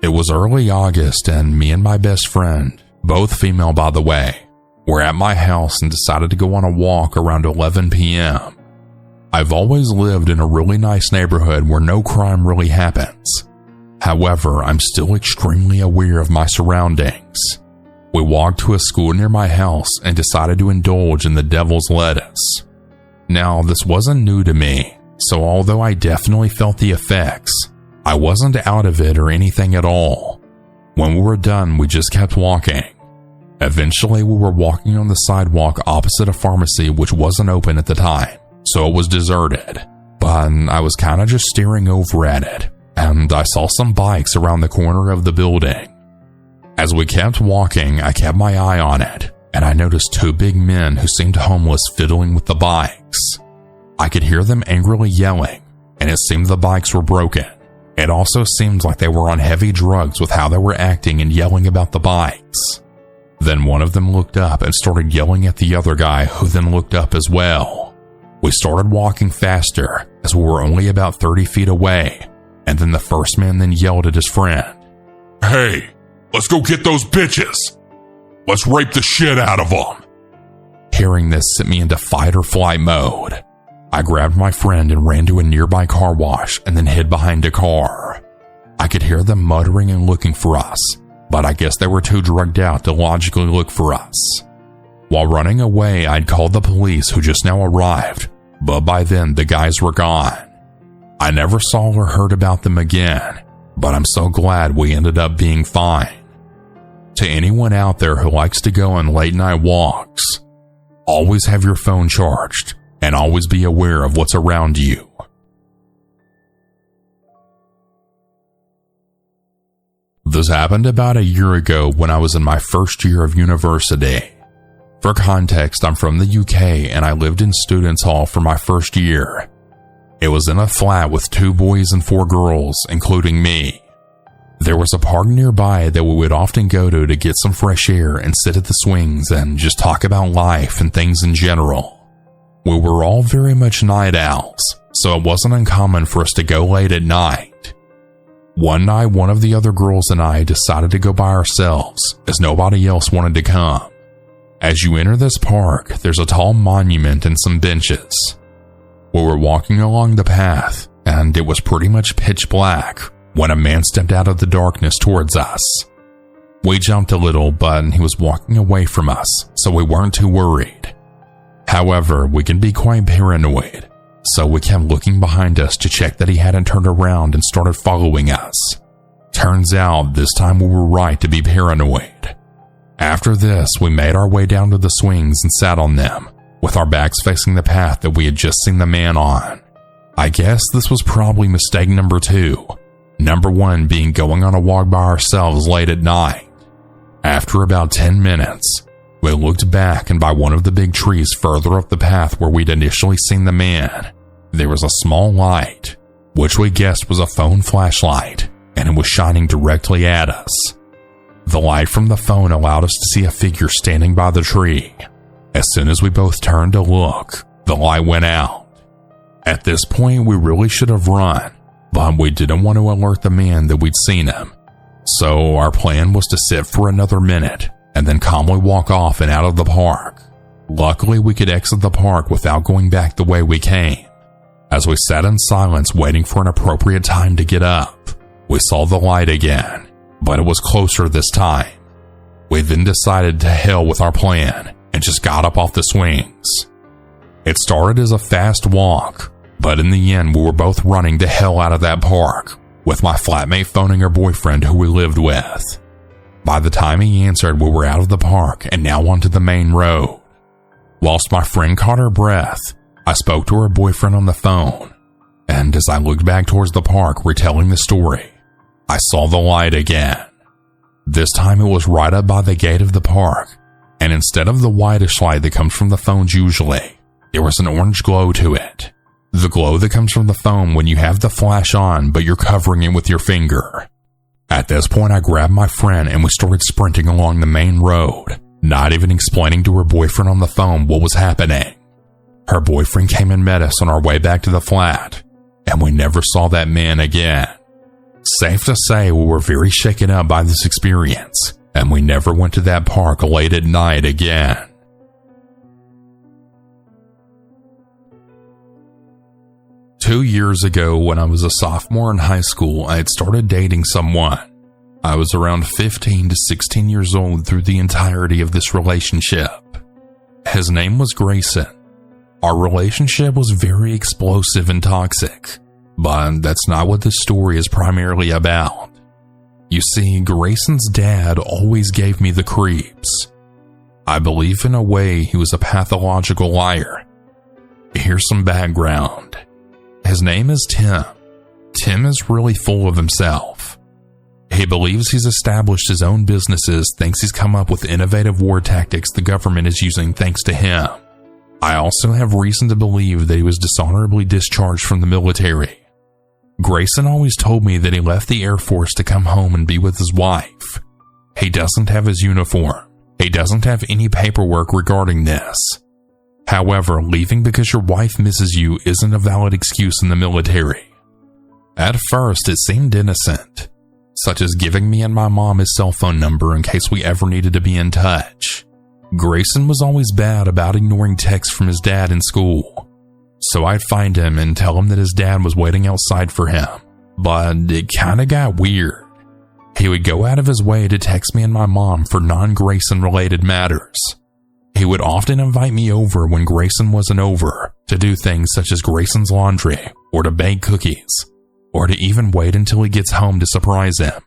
It was early August and me and my best friend, both female by the way, were at my house and decided to go on a walk around 11 p.m. I've always lived in a really nice neighborhood where no crime really happens. However, I'm still extremely aware of my surroundings. We walked to a school near my house and decided to indulge in the devil's lettuce. Now, this wasn't new to me, so although I definitely felt the effects, I wasn't out of it or anything at all. When we were done, we just kept walking. Eventually, we were walking on the sidewalk opposite a pharmacy which wasn't open at the time, so it was deserted. But I was kind of just staring over at it, and I saw some bikes around the corner of the building. As we kept walking, I kept my eye on it, and I noticed two big men who seemed homeless fiddling with the bikes. I could hear them angrily yelling, and it seemed the bikes were broken. It also seemed like they were on heavy drugs with how they were acting and yelling about the bikes. Then one of them looked up and started yelling at the other guy, who then looked up as well. We started walking faster as we were only about 30 feet away, and then the first man then yelled at his friend, "Hey, let's go get those bitches!" Let's rape the shit out of them. Hearing this sent me into fight or flight mode. I grabbed my friend and ran to a nearby car wash and then hid behind a car. I could hear them muttering and looking for us, but I guess they were too drugged out to logically look for us. While running away, I'd called the police who just now arrived, but by then the guys were gone. I never saw or heard about them again, but I'm so glad we ended up being fine. To anyone out there who likes to go on late night walks, always have your phone charged and always be aware of what's around you. This happened about a year ago when I was in my first year of university. For context, I'm from the UK and I lived in Students' Hall for my first year. It was in a flat with 2 boys and 4 girls, including me. There was a park nearby that we would often go to get some fresh air and sit at the swings and just talk about life and things in general. We were all very much night owls, so it wasn't uncommon for us to go late at night. One night, one of the other girls and I decided to go by ourselves as nobody else wanted to come. As you enter this park, there's a tall monument and some benches. We were walking along the path, and it was pretty much pitch black when a man stepped out of the darkness towards us. We jumped a little, but he was walking away from us, so we weren't too worried. However, we can be quite paranoid, so we kept looking behind us to check that he hadn't turned around and started following us. Turns out, this time we were right to be paranoid. After this, we made our way down to the swings and sat on them, with our backs facing the path that we had just seen the man on. I guess this was probably mistake number 2. Number 1 being going on a walk by ourselves late at night. After about 10 minutes, we looked back, and by one of the big trees further up the path where we'd initially seen the man, there was a small light, which we guessed was a phone flashlight, and it was shining directly at us. The light from the phone allowed us to see a figure standing by the tree. As soon as we both turned to look, the light went out. At this point, we really should have run, but we didn't want to alert the man that we'd seen him. So our plan was to sit for another minute and then calmly walk off and out of the park. Luckily, we could exit the park without going back the way we came. As we sat in silence waiting for an appropriate time to get up, we saw the light again, but it was closer this time. We then decided to hell with our plan and just got up off the swings. It started as a fast walk, but in the end we were both running the hell out of that park, with my flatmate phoning her boyfriend who we lived with. By the time he answered, we were out of the park and now onto the main road. Whilst my friend caught her breath, I spoke to her boyfriend on the phone, and as I looked back towards the park retelling the story, I saw the light again. This time it was right up by the gate of the park, and instead of the whitish light that comes from the phones usually, there was an orange glow to it. The glow that comes from the phone when you have the flash on but you're covering it with your finger. At this point I grabbed my friend and we started sprinting along the main road, not even explaining to her boyfriend on the phone what was happening. Her boyfriend came and met us on our way back to the flat, and we never saw that man again. Safe to say we were very shaken up by this experience, and we never went to that park late at night again. Two years ago, when I was a sophomore in high school, I had started dating someone. I was around 15 to 16 years old through the entirety of this relationship. His name was Grayson. Our relationship was very explosive and toxic, but that's not what this story is primarily about. You see, Grayson's dad always gave me the creeps. I believe in a way he was a pathological liar. Here's some background. His name is Tim. Tim is really full of himself. He believes he's established his own businesses, thinks he's come up with innovative war tactics the government is using thanks to him. I also have reason to believe that he was dishonorably discharged from the military. Grayson always told me that he left the Air Force to come home and be with his wife. He doesn't have his uniform. He doesn't have any paperwork regarding this. However, leaving because your wife misses you isn't a valid excuse in the military. At first, it seemed innocent. such as giving me and my mom his cell phone number in case we ever needed to be in touch. Grayson was always bad about ignoring texts from his dad in school, so I'd find him and tell him that his dad was waiting outside for him, but it kinda got weird. He would go out of his way to text me and my mom for non-Grayson related matters. He would often invite me over when Grayson wasn't over to do things such as Grayson's laundry or to bake cookies, or to even wait until he gets home to surprise him.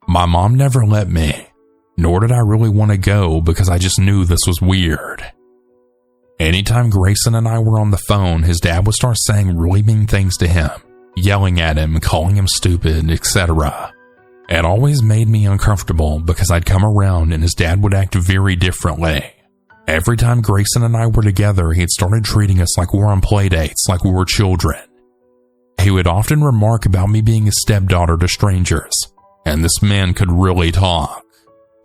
My mom never let me, nor did I really want to go because I just knew this was weird. Anytime Grayson and I were on the phone, his dad would start saying really mean things to him, yelling at him, calling him stupid, etc. It always made me uncomfortable because I'd come around and his dad would act very differently. Every time Grayson and I were together, he had started treating us like we were on play dates, like we were children. He would often remark about me being a stepdaughter to strangers, and this man could really talk.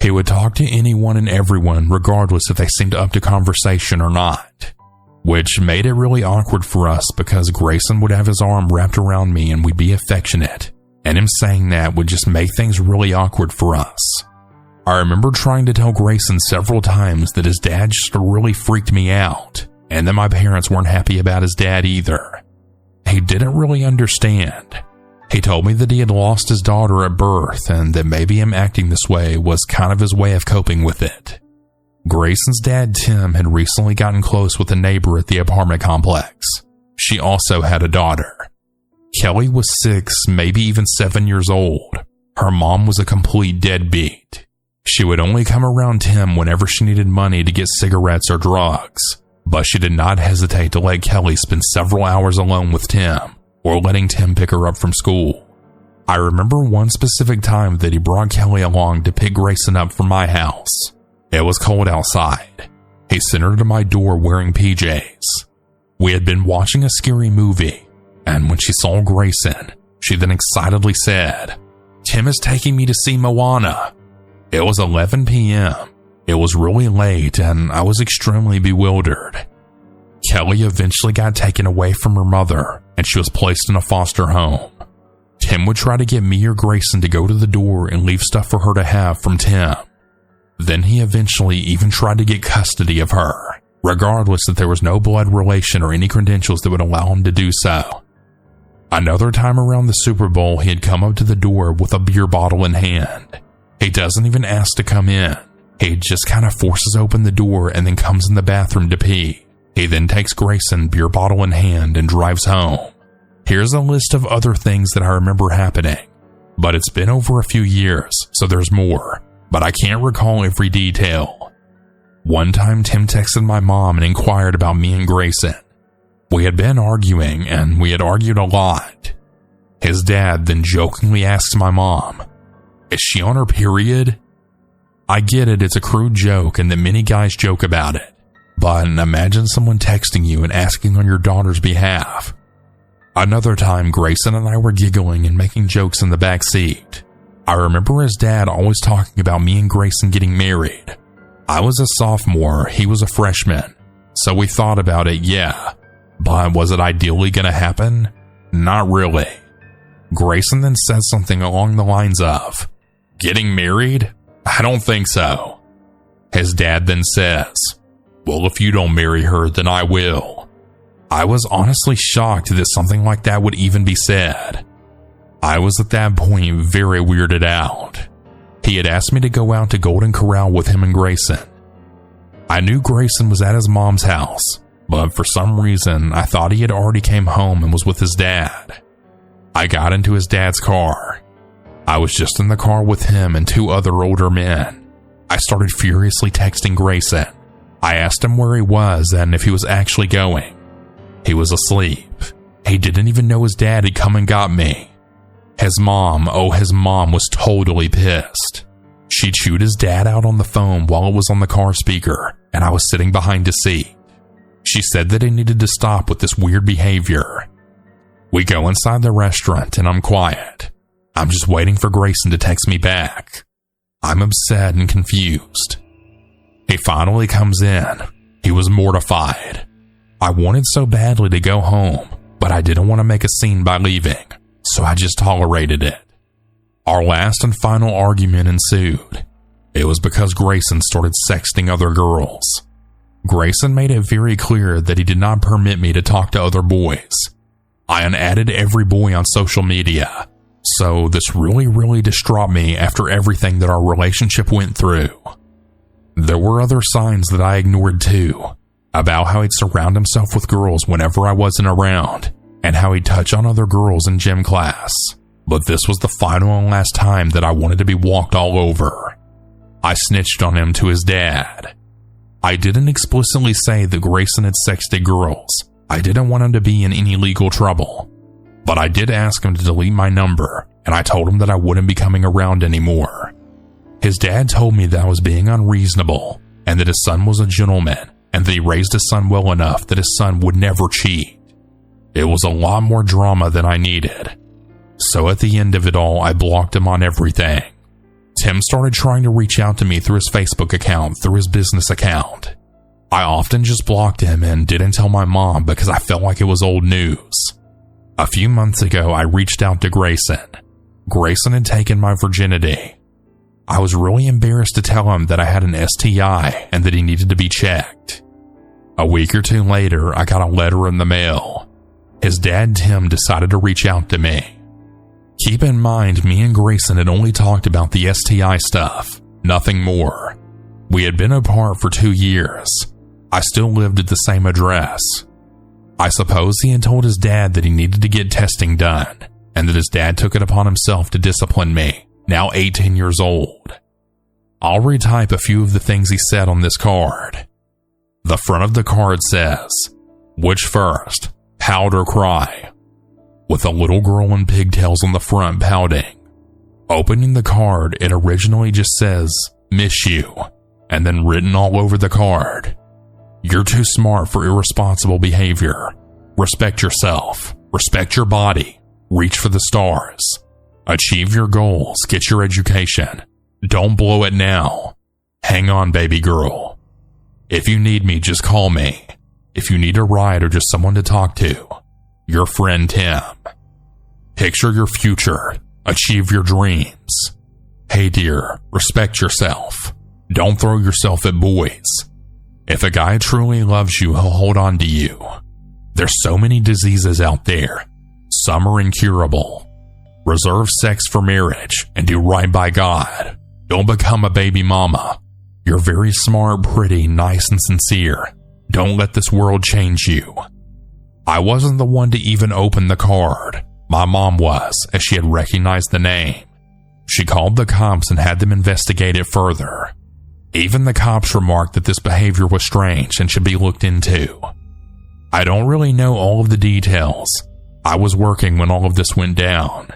He would talk to anyone and everyone regardless if they seemed up to conversation or not, which made it really awkward for us because Grayson would have his arm wrapped around me and we'd be affectionate, and him saying that would just make things really awkward for us. I remember trying to tell Grayson several times that his dad just really freaked me out, and that my parents weren't happy about his dad either. He didn't really understand. He told me that he had lost his daughter at birth and that maybe him acting this way was kind of his way of coping with it. Grayson's dad, Tim, had recently gotten close with a neighbor at the apartment complex. She also had a daughter. Kelly was 6, maybe even 7 years old. Her mom was a complete deadbeat. She would only come around Tim whenever she needed money to get cigarettes or drugs, but she did not hesitate to let Kelly spend several hours alone with Tim, or letting Tim pick her up from school. I remember one specific time that he brought Kelly along to pick Grayson up from my house. It was cold outside. He sent her to my door wearing PJs. We had been watching a scary movie, and when she saw Grayson, she then excitedly said, "Tim is taking me to see Moana." It was 11 p.m. It was really late, and I was extremely bewildered. Kelly eventually got taken away from her mother, and she was placed in a foster home. Tim would try to get me or Grayson to go to the door and leave stuff for her to have from Tim. Then he eventually even tried to get custody of her, regardless that there was no blood relation or any credentials that would allow him to do so. Another time around the Super Bowl, he had come up to the door with a beer bottle in hand. He doesn't even ask to come in. He just kind of forces open the door and then comes in the bathroom to pee. He then takes Grayson, beer bottle in hand, and drives home. Here's a list of other things that I remember happening, but it's been over a few years, so there's more, but I can't recall every detail. One time Tim texted my mom and inquired about me and Grayson. We had been arguing, and we had argued a lot. His dad then jokingly asked my mom, "Is she on her period?" I get it, it's a crude joke and that many guys joke about it, but imagine someone texting you and asking on your daughter's behalf. Another time, Grayson and I were giggling and making jokes in the back seat. I remember his dad always talking about me and Grayson getting married. I was a sophomore, he was a freshman, so we thought about it, yeah, but was it ideally gonna happen? Not really. Grayson then said something along the lines of, "Getting married? I don't think so." His dad then says, "Well, if you don't marry her, then I will." I was honestly shocked that something like that would even be said. I was at that point very weirded out. He had asked me to go out to Golden Corral with him and Grayson. I knew Grayson was at his mom's house, but for some reason I thought he had already came home and was with his dad. I got into his dad's car. I was just in the car with him and 2 other older men. I started furiously texting Grayson. I asked him where he was and if he was actually going. He was asleep. He didn't even know his dad had come and got me. His mom was totally pissed. She chewed his dad out on the phone while it was on the car speaker, and I was sitting behind his seat. She said that he needed to stop with this weird behavior. We go inside the restaurant and I'm quiet. I'm just waiting for Grayson to text me back. I'm upset and confused. He finally comes in. He was mortified. I wanted so badly to go home, but I didn't want to make a scene by leaving, so I just tolerated it. Our last and final argument ensued. It was because Grayson started sexting other girls. Grayson made it very clear that he did not permit me to talk to other boys. I unadded every boy on social media, so this really distraught me after everything that our relationship went through. There were other signs that I ignored too, about how he'd surround himself with girls whenever I wasn't around, and how he'd touch on other girls in gym class. But this was the final and last time that I wanted to be walked all over. I snitched on him to his dad. I didn't explicitly say that Grayson had sexted girls. I didn't want him to be in any legal trouble. But I did ask him to delete my number, and I told him that I wouldn't be coming around anymore. His dad told me that I was being unreasonable, and that his son was a gentleman, and that he raised his son well enough that his son would never cheat. It was a lot more drama than I needed. So at the end of it all, I blocked him on everything. Tim started trying to reach out to me through his Facebook account, through his business account. I often just blocked him and didn't tell my mom because I felt like it was old news. A few months ago, I reached out to Grayson. Grayson had taken my virginity. I was really embarrassed to tell him that I had an STI and that he needed to be checked. A week or two later, I got a letter in the mail. His dad, Tim, decided to reach out to me. Keep in mind, me and Grayson had only talked about the STI stuff, nothing more. We had been apart for 2 years. I still lived at the same address. I suppose he had told his dad that he needed to get testing done, and that his dad took it upon himself to discipline me, now 18 years old. I'll retype a few of the things he said on this card. The front of the card says, "Which first, pout or cry?" with a little girl in pigtails on the front pouting. Opening the card, it originally just says, "Miss you," and then written all over the card, "You're too smart for irresponsible behavior. Respect yourself. Respect your body. Reach for the stars. Achieve your goals. Get your education. Don't blow it now. Hang on, baby girl. If you need me, just call me. If you need a ride or just someone to talk to, your friend Tim. Picture your future. Achieve your dreams. Hey dear, respect yourself. Don't throw yourself at boys. If a guy truly loves you, he'll hold on to you. There's so many diseases out there. Some are incurable. Reserve sex for marriage and do right by God. Don't become a baby mama. You're very smart, pretty, nice, and sincere. Don't let this world change you." I wasn't the one to even open the card. My mom was, as she had recognized the name. She called the cops and had them investigate it further. Even the cops remarked that this behavior was strange and should be looked into. I don't really know all of the details. I was working when all of this went down.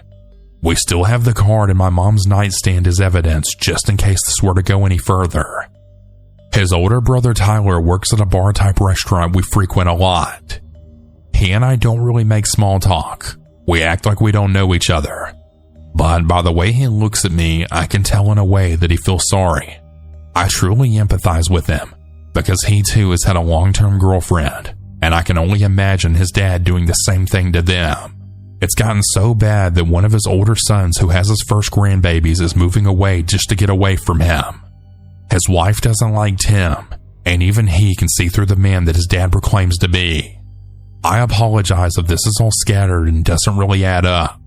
We still have the card in my mom's nightstand as evidence just in case this were to go any further. His older brother Tyler works at a bar-type restaurant we frequent a lot. He and I don't really make small talk. We act like we don't know each other. But by the way he looks at me, I can tell in a way that he feels sorry. I truly empathize with him, because he too has had a long-term girlfriend, and I can only imagine his dad doing the same thing to them. It's gotten so bad that one of his older sons who has his first grandbabies is moving away just to get away from him. His wife doesn't like Tim, and even he can see through the man that his dad proclaims to be. I apologize if this is all scattered and doesn't really add up.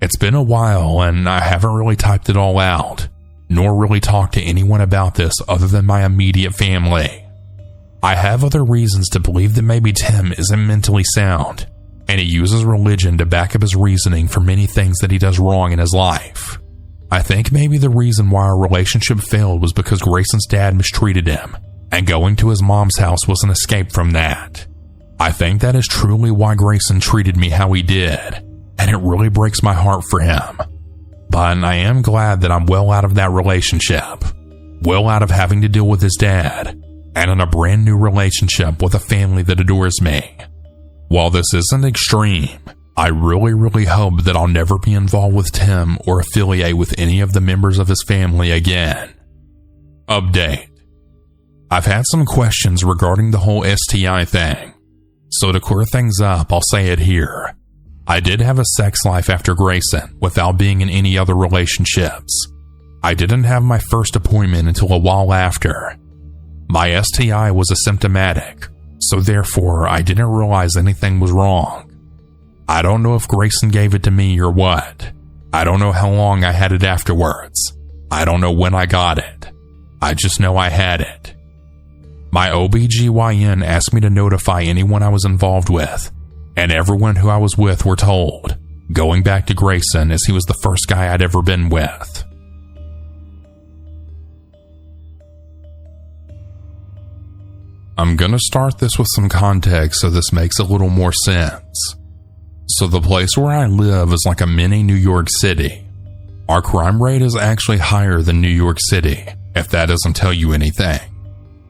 It's been a while and I haven't really typed it all out, nor really talked to anyone about this other than my immediate family. I have other reasons to believe that maybe Tim isn't mentally sound, and he uses religion to back up his reasoning for many things that he does wrong in his life. I think maybe the reason why our relationship failed was because Grayson's dad mistreated him, and going to his mom's house was an escape from that. I think that is truly why Grayson treated me how he did, and it really breaks my heart for him. But I am glad that I'm well out of that relationship, well out of having to deal with his dad, and in a brand new relationship with a family that adores me. While this isn't extreme, I really hope that I'll never be involved with Tim or affiliate with any of the members of his family again. Update. I've had some questions regarding the whole STI thing, so to clear things up, I'll say it here. I did have a sex life after Grayson without being in any other relationships. I didn't have my first appointment until a while after. My STI was asymptomatic, so therefore I didn't realize anything was wrong. I don't know if Grayson gave it to me or what. I don't know how long I had it afterwards. I don't know when I got it. I just know I had it. My OBGYN asked me to notify anyone I was involved with, and everyone who I was with were told, going back to Grayson as he was the first guy I'd ever been with. I'm gonna start this with some context so this makes a little more sense. So the place where I live is like a mini New York City. Our crime rate is actually higher than New York City, if that doesn't tell you anything.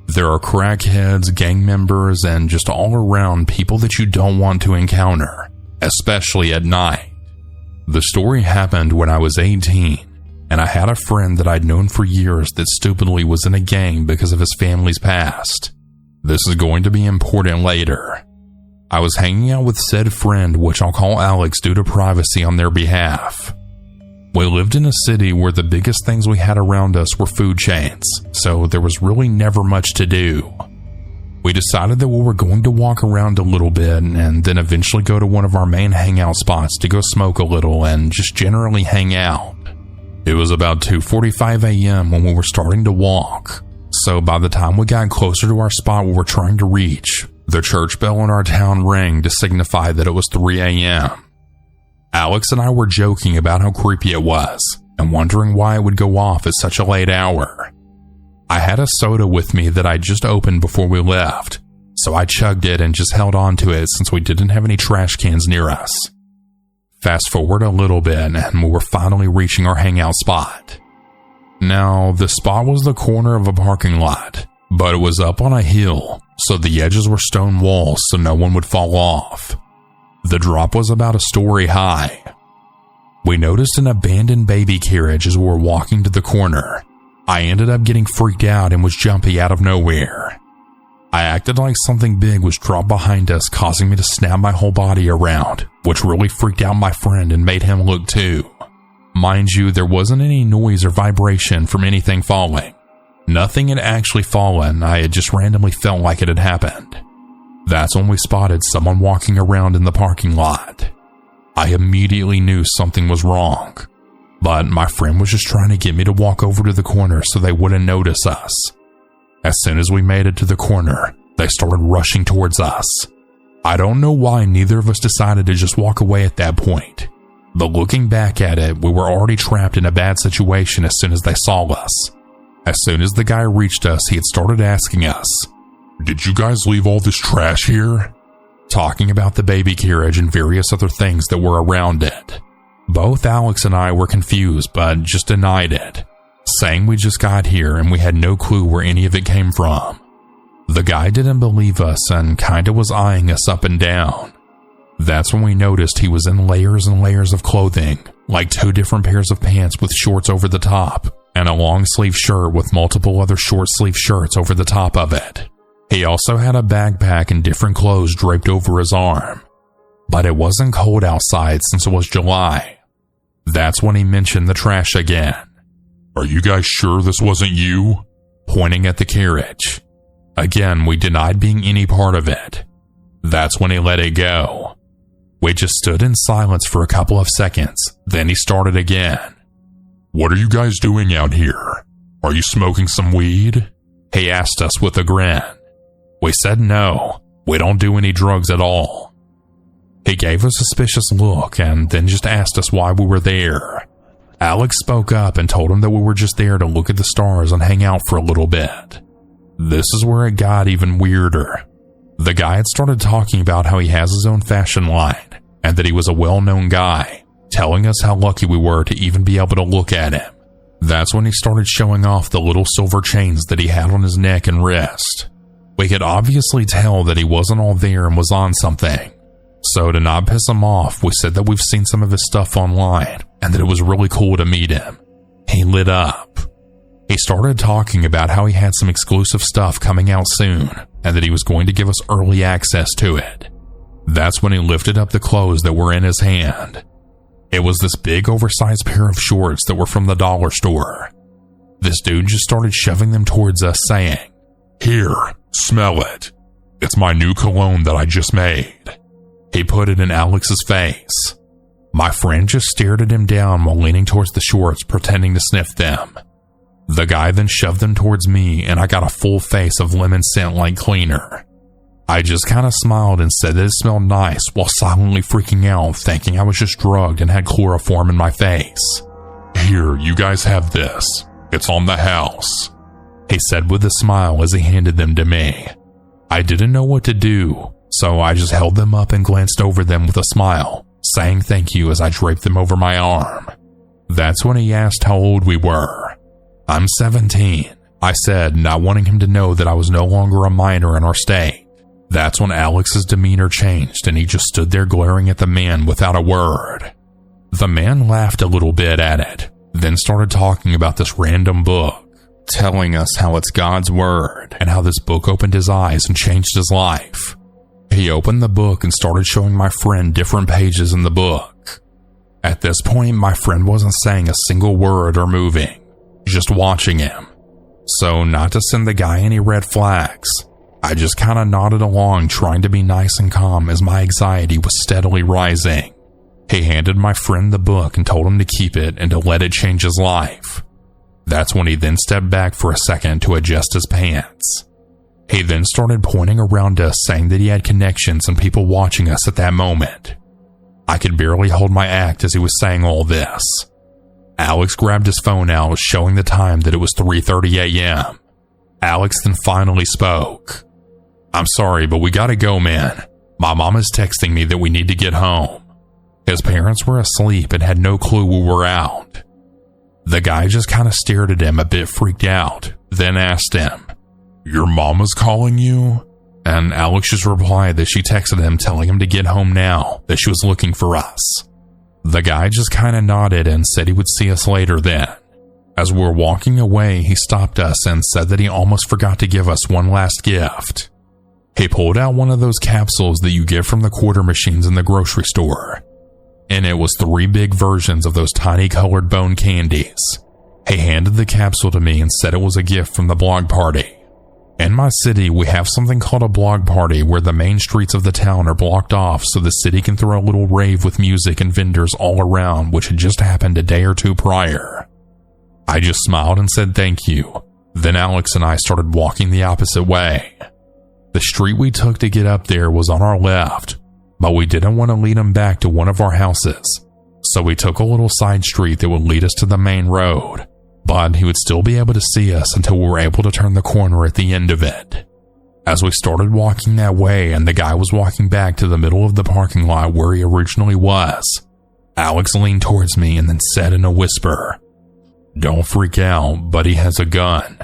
There are crackheads, gang members, and just all around people that you don't want to encounter, especially at night. The story happened when I was 18, and I had a friend that I'd known for years that stupidly was in a gang because of his family's past. This is going to be important later. I was hanging out with said friend, which I'll call Alex due to privacy on their behalf. We lived in a city where the biggest things we had around us were food chains, so there was really never much to do. We decided that we were going to walk around a little bit and then eventually go to one of our main hangout spots to go smoke a little and just generally hang out. It was about 2:45 a.m. when we were starting to walk, so by the time we got closer to our spot we were trying to reach, the church bell in our town rang to signify that it was 3 a.m. Alex and I were joking about how creepy it was and wondering why it would go off at such a late hour. I had a soda with me that I just opened before we left, so I chugged it and just held on to it since we didn't have any trash cans near us. Fast forward a little bit and we were finally reaching our hangout spot. Now, the spot was the corner of a parking lot, but it was up on a hill, so the edges were stone walls so no one would fall off. The drop was about a story high. We noticed an abandoned baby carriage as we were walking to the corner. I ended up getting freaked out and was jumpy out of nowhere. I acted like something big was dropped behind us, causing me to snap my whole body around, which really freaked out my friend and made him look too. Mind you, there wasn't any noise or vibration from anything falling. Nothing had actually fallen, I had just randomly felt like it had happened. That's when we spotted someone walking around in the parking lot. I immediately knew something was wrong, but my friend was just trying to get me to walk over to the corner so they wouldn't notice us. As soon as we made it to the corner, they started rushing towards us. I don't know why neither of us decided to just walk away at that point, but looking back at it, we were already trapped in a bad situation as soon as they saw us. As soon as the guy reached us, he had started asking us, "Did you guys leave all this trash here?" Talking about the baby carriage and various other things that were around it. Both Alex and I were confused, but just denied it, saying we just got here and we had no clue where any of it came from. The guy didn't believe us and kinda was eyeing us up and down. That's when we noticed he was in layers and layers of clothing, like 2 different pairs of pants with shorts over the top, and a long sleeve shirt with multiple other short sleeve shirts over the top of it. He also had a backpack and different clothes draped over his arm. But it wasn't cold outside since it was July. That's when he mentioned the trash again. "Are you guys sure this wasn't you?" Pointing at the carriage. Again, we denied being any part of it. That's when he let it go. We just stood in silence for a couple of seconds, then he started again. "What are you guys doing out here? Are you smoking some weed?" He asked us with a grin. We said no, we don't do any drugs at all. He gave a suspicious look and then just asked us why we were there. Alex spoke up and told him that we were just there to look at the stars and hang out for a little bit. This is where it got even weirder. The guy had started talking about how he has his own fashion line and that he was a well-known guy, telling us how lucky we were to even be able to look at him. That's when he started showing off the little silver chains that he had on his neck and wrist. We could obviously tell that he wasn't all there and was on something. So to not piss him off, we said that we've seen some of his stuff online and that it was really cool to meet him. He lit up. He started talking about how he had some exclusive stuff coming out soon and that he was going to give us early access to it. That's when he lifted up the clothes that were in his hand. It was this big oversized pair of shorts that were from the dollar store. This dude just started shoving them towards us, saying, "Here, smell it. It's my new cologne that I just made." He put it in Alex's face. My friend just stared at him down while leaning towards the shorts, pretending to sniff them. The guy then shoved them towards me, and I got a full face of lemon scent like cleaner. I just kind of smiled and said that it smelled nice while silently freaking out, thinking I was just drugged and had chloroform in my face. "Here, you guys have this. It's on the house," he said with a smile as he handed them to me. I didn't know what to do, so I just held them up and glanced over them with a smile, saying thank you as I draped them over my arm. That's when he asked how old we were. "I'm 17, I said, not wanting him to know that I was no longer a minor in our state. That's when Alex's demeanor changed and he just stood there glaring at the man without a word. The man laughed a little bit at it, then started talking about this random book, telling us how it's God's word and how this book opened his eyes and changed his life. He opened the book and started showing my friend different pages in the book. At this point, my friend wasn't saying a single word or moving, just watching him. So not to send the guy any red flags, I just kind of nodded along, trying to be nice and calm as my anxiety was steadily rising. He handed my friend the book and told him to keep it and to let it change his life. That's when he then stepped back for a second to adjust his pants. He then started pointing around us, saying that he had connections and people watching us at that moment. I could barely hold my act as he was saying all this. Alex grabbed his phone out, showing the time that it was 3:30 a.m. Alex then finally spoke. "I'm sorry, but we gotta go, man. My mom is texting me that we need to get home." His parents were asleep and had no clue we were out. The guy just kind of stared at him, a bit freaked out, then asked him, "Your mom is calling you?" And Alex just replied that she texted him telling him to get home now, that she was looking for us. The guy just kind of nodded and said he would see us later then. As we were walking away, he stopped us and said that he almost forgot to give us one last gift. He pulled out one of those capsules that you get from the quarter machines in the grocery store, and it was 3 big versions of those tiny colored bone candies. He handed the capsule to me and said it was a gift from the blog party. In my city, we have something called a blog party where the main streets of the town are blocked off so the city can throw a little rave with music and vendors all around, which had just happened a day or two prior. I just smiled and said thank you. Then Alex and I started walking the opposite way. The street we took to get up there was on our left, but we didn't want to lead him back to one of our houses, so we took a little side street that would lead us to the main road, but he would still be able to see us until we were able to turn the corner at the end of it. As we started walking that way and the guy was walking back to the middle of the parking lot where he originally was, Alex leaned towards me and then said in a whisper, "Don't freak out, but he has a gun."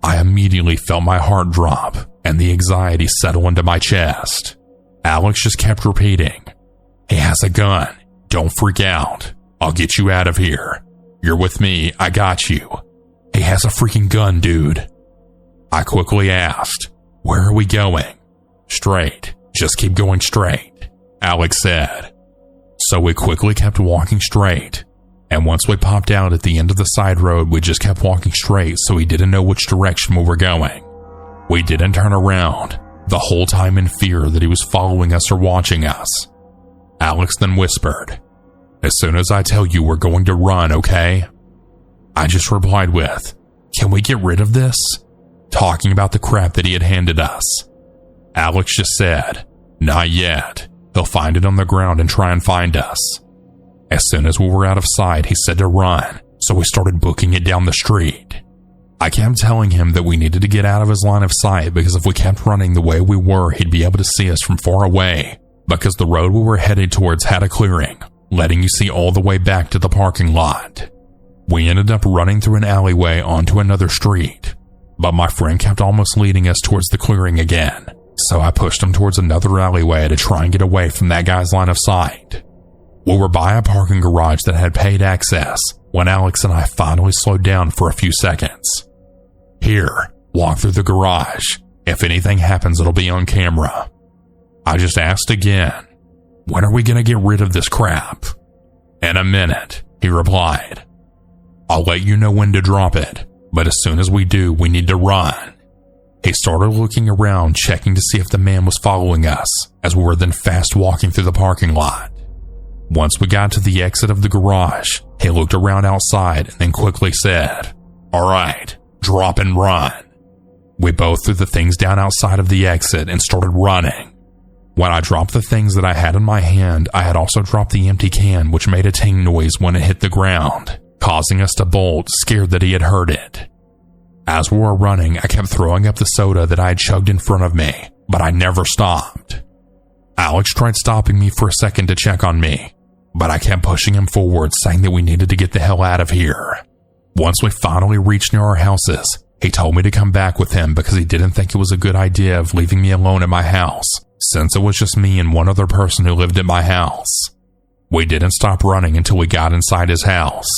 I immediately felt my heart drop and the anxiety settle into my chest. Alex just kept repeating, "He has a gun. Don't freak out. I'll get you out of here. You're with me. I got you. He has a freaking gun, dude." I quickly asked, "Where are we going?" "Straight. Just keep going straight," Alex said. So we quickly kept walking straight, and once we popped out at the end of the side road, we just kept walking straight so we didn't know which direction we were going. We didn't turn around, the whole time in fear that he was following us or watching us. Alex then whispered, "As soon as I tell you, we're going to run, okay?" I just replied with, "Can we get rid of this?" talking about the crap that he had handed us. Alex just said, "Not yet. He'll find it on the ground and try and find us." As soon as we were out of sight, he said to run, so we started booking it down the street. I kept telling him that we needed to get out of his line of sight because if we kept running the way we were, he'd be able to see us from far away, because the road we were headed towards had a clearing, letting you see all the way back to the parking lot. We ended up running through an alleyway onto another street, but my friend kept almost leading us towards the clearing again, so I pushed him towards another alleyway to try and get away from that guy's line of sight. We were by a parking garage that had paid access when Alex and I finally slowed down for a few seconds. "Here, walk through the garage. If anything happens, it'll be on camera." I just asked again, "When are we going to get rid of this crap?" "In a minute," he replied. "I'll let you know when to drop it, but as soon as we do, we need to run." He started looking around, checking to see if the man was following us, as we were then fast walking through the parking lot. Once we got to the exit of the garage, he looked around outside and then quickly said, "All right, drop and run." We both threw the things down outside of the exit and started running. When I dropped the things that I had in my hand, I had also dropped the empty can, which made a ting noise when it hit the ground, causing us to bolt, scared that he had heard it. As we were running, I kept throwing up the soda that I had chugged in front of me, but I never stopped. Alex tried stopping me for a second to check on me, but I kept pushing him forward, saying that we needed to get the hell out of here. Once we finally reached near our houses, he told me to come back with him because he didn't think it was a good idea of leaving me alone at my house, since it was just me and one other person who lived at my house. We didn't stop running until we got inside his house.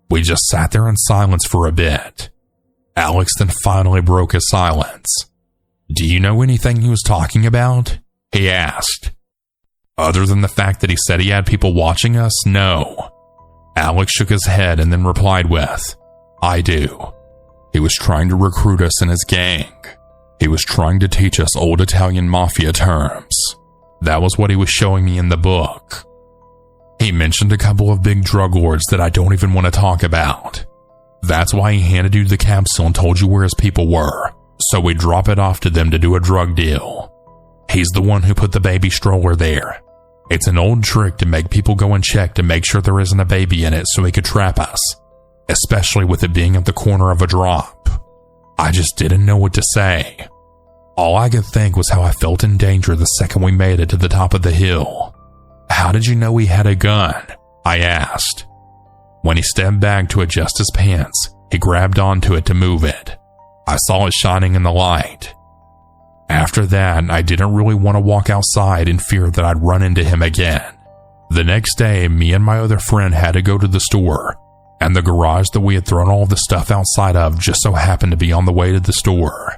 We just sat there in silence for a bit. Alex then finally broke his silence. "Do you know anything he was talking about?" he asked. "Other than the fact that he said he had people watching us, no." Alex shook his head and then replied with, "I do. He was trying to recruit us in his gang. He was trying to teach us old Italian mafia terms. That was what he was showing me in the book. He mentioned a couple of big drug lords that I don't even want to talk about. That's why he handed you the capsule and told you where his people were, so we drop it off to them to do a drug deal. He's the one who put the baby stroller there. It's an old trick to make people go and check to make sure there isn't a baby in it so he could trap us, especially with it being at the corner of a drop. I just didn't know what to say. All I could think was how I felt in danger the second we made it to the top of the hill." "How did you know he had a gun?" I asked. When he stepped back to adjust his pants, he grabbed onto it to move it. I saw it shining in the light. After that, I didn't really want to walk outside in fear that I'd run into him again. The next day, me and my other friend had to go to the store, and the garage that we had thrown all the stuff outside of just so happened to be on the way to the store.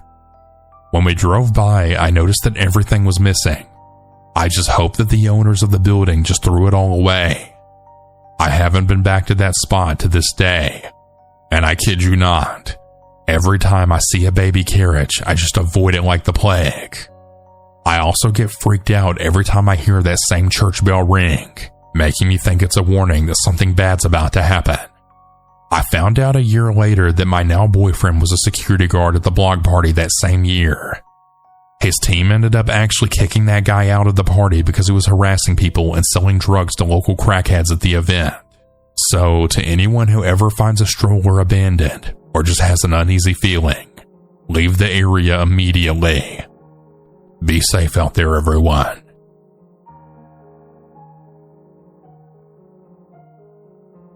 When we drove by, I noticed that everything was missing. I just hoped that the owners of the building just threw it all away. I haven't been back to that spot to this day, and I kid you not, every time I see a baby carriage, I just avoid it like the plague. I also get freaked out every time I hear that same church bell ring, making me think it's a warning that something bad's about to happen. I found out a year later that my now boyfriend was a security guard at the block party that same year. His team ended up actually kicking that guy out of the party because he was harassing people and selling drugs to local crackheads at the event. So, to anyone who ever finds a stroller abandoned or just has an uneasy feeling, leave the area immediately. Be safe out there, everyone.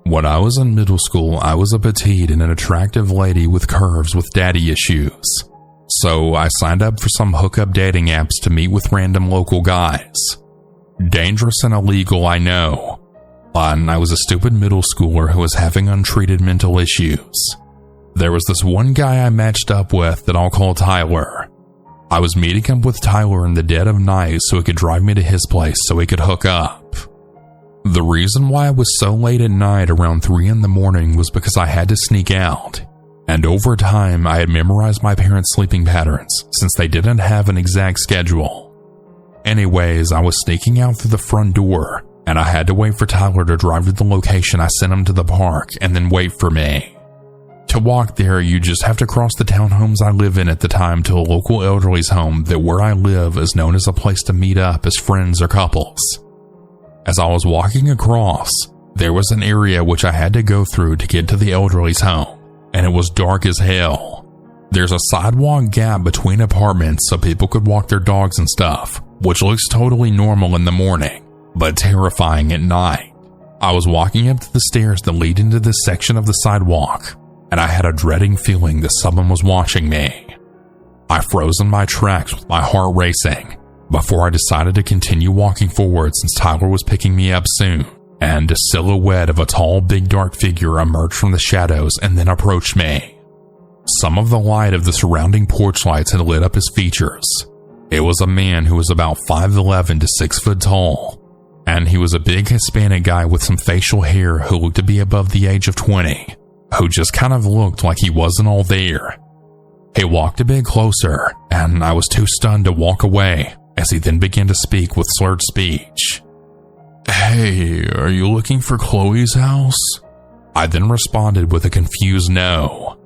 When I was in middle school, I was a petite and an attractive lady with curves with daddy issues. So I signed up for some hookup dating apps to meet with random local guys. Dangerous and illegal, I know, but I was a stupid middle schooler who was having untreated mental issues. There was this one guy I matched up with that I'll call Tyler. I was meeting up with Tyler in the dead of night so he could drive me to his place so we could hook up. The reason why I was so late at night around 3 a.m. was because I had to sneak out. And over time, I had memorized my parents' sleeping patterns since they didn't have an exact schedule. Anyways, I was sneaking out through the front door, and I had to wait for Tyler to drive to the location I sent him to the park and then wait for me. To walk there, you just have to cross the townhomes I live in at the time to a local elderly's home that where I live is known as a place to meet up as friends or couples. As I was walking across, there was an area which I had to go through to get to the elderly's home. And it was dark as hell. There's a sidewalk gap between apartments so people could walk their dogs and stuff, which looks totally normal in the morning, but terrifying at night. I was walking up to the stairs that lead into this section of the sidewalk, and I had a dreading feeling that someone was watching me. I froze in my tracks with my heart racing before I decided to continue walking forward since Tyler was picking me up soon. And a silhouette of a tall, big, dark figure emerged from the shadows and then approached me. Some of the light of the surrounding porch lights had lit up his features, It was a man who was about 5'11" to 6 foot tall, and he was a big Hispanic guy with some facial hair who looked to be above the age of 20, who just kind of looked like he wasn't all there. He walked a bit closer, and I was too stunned to walk away as he then began to speak with slurred speech. "Hey, are you looking for Chloe's house?" I then responded with a confused no.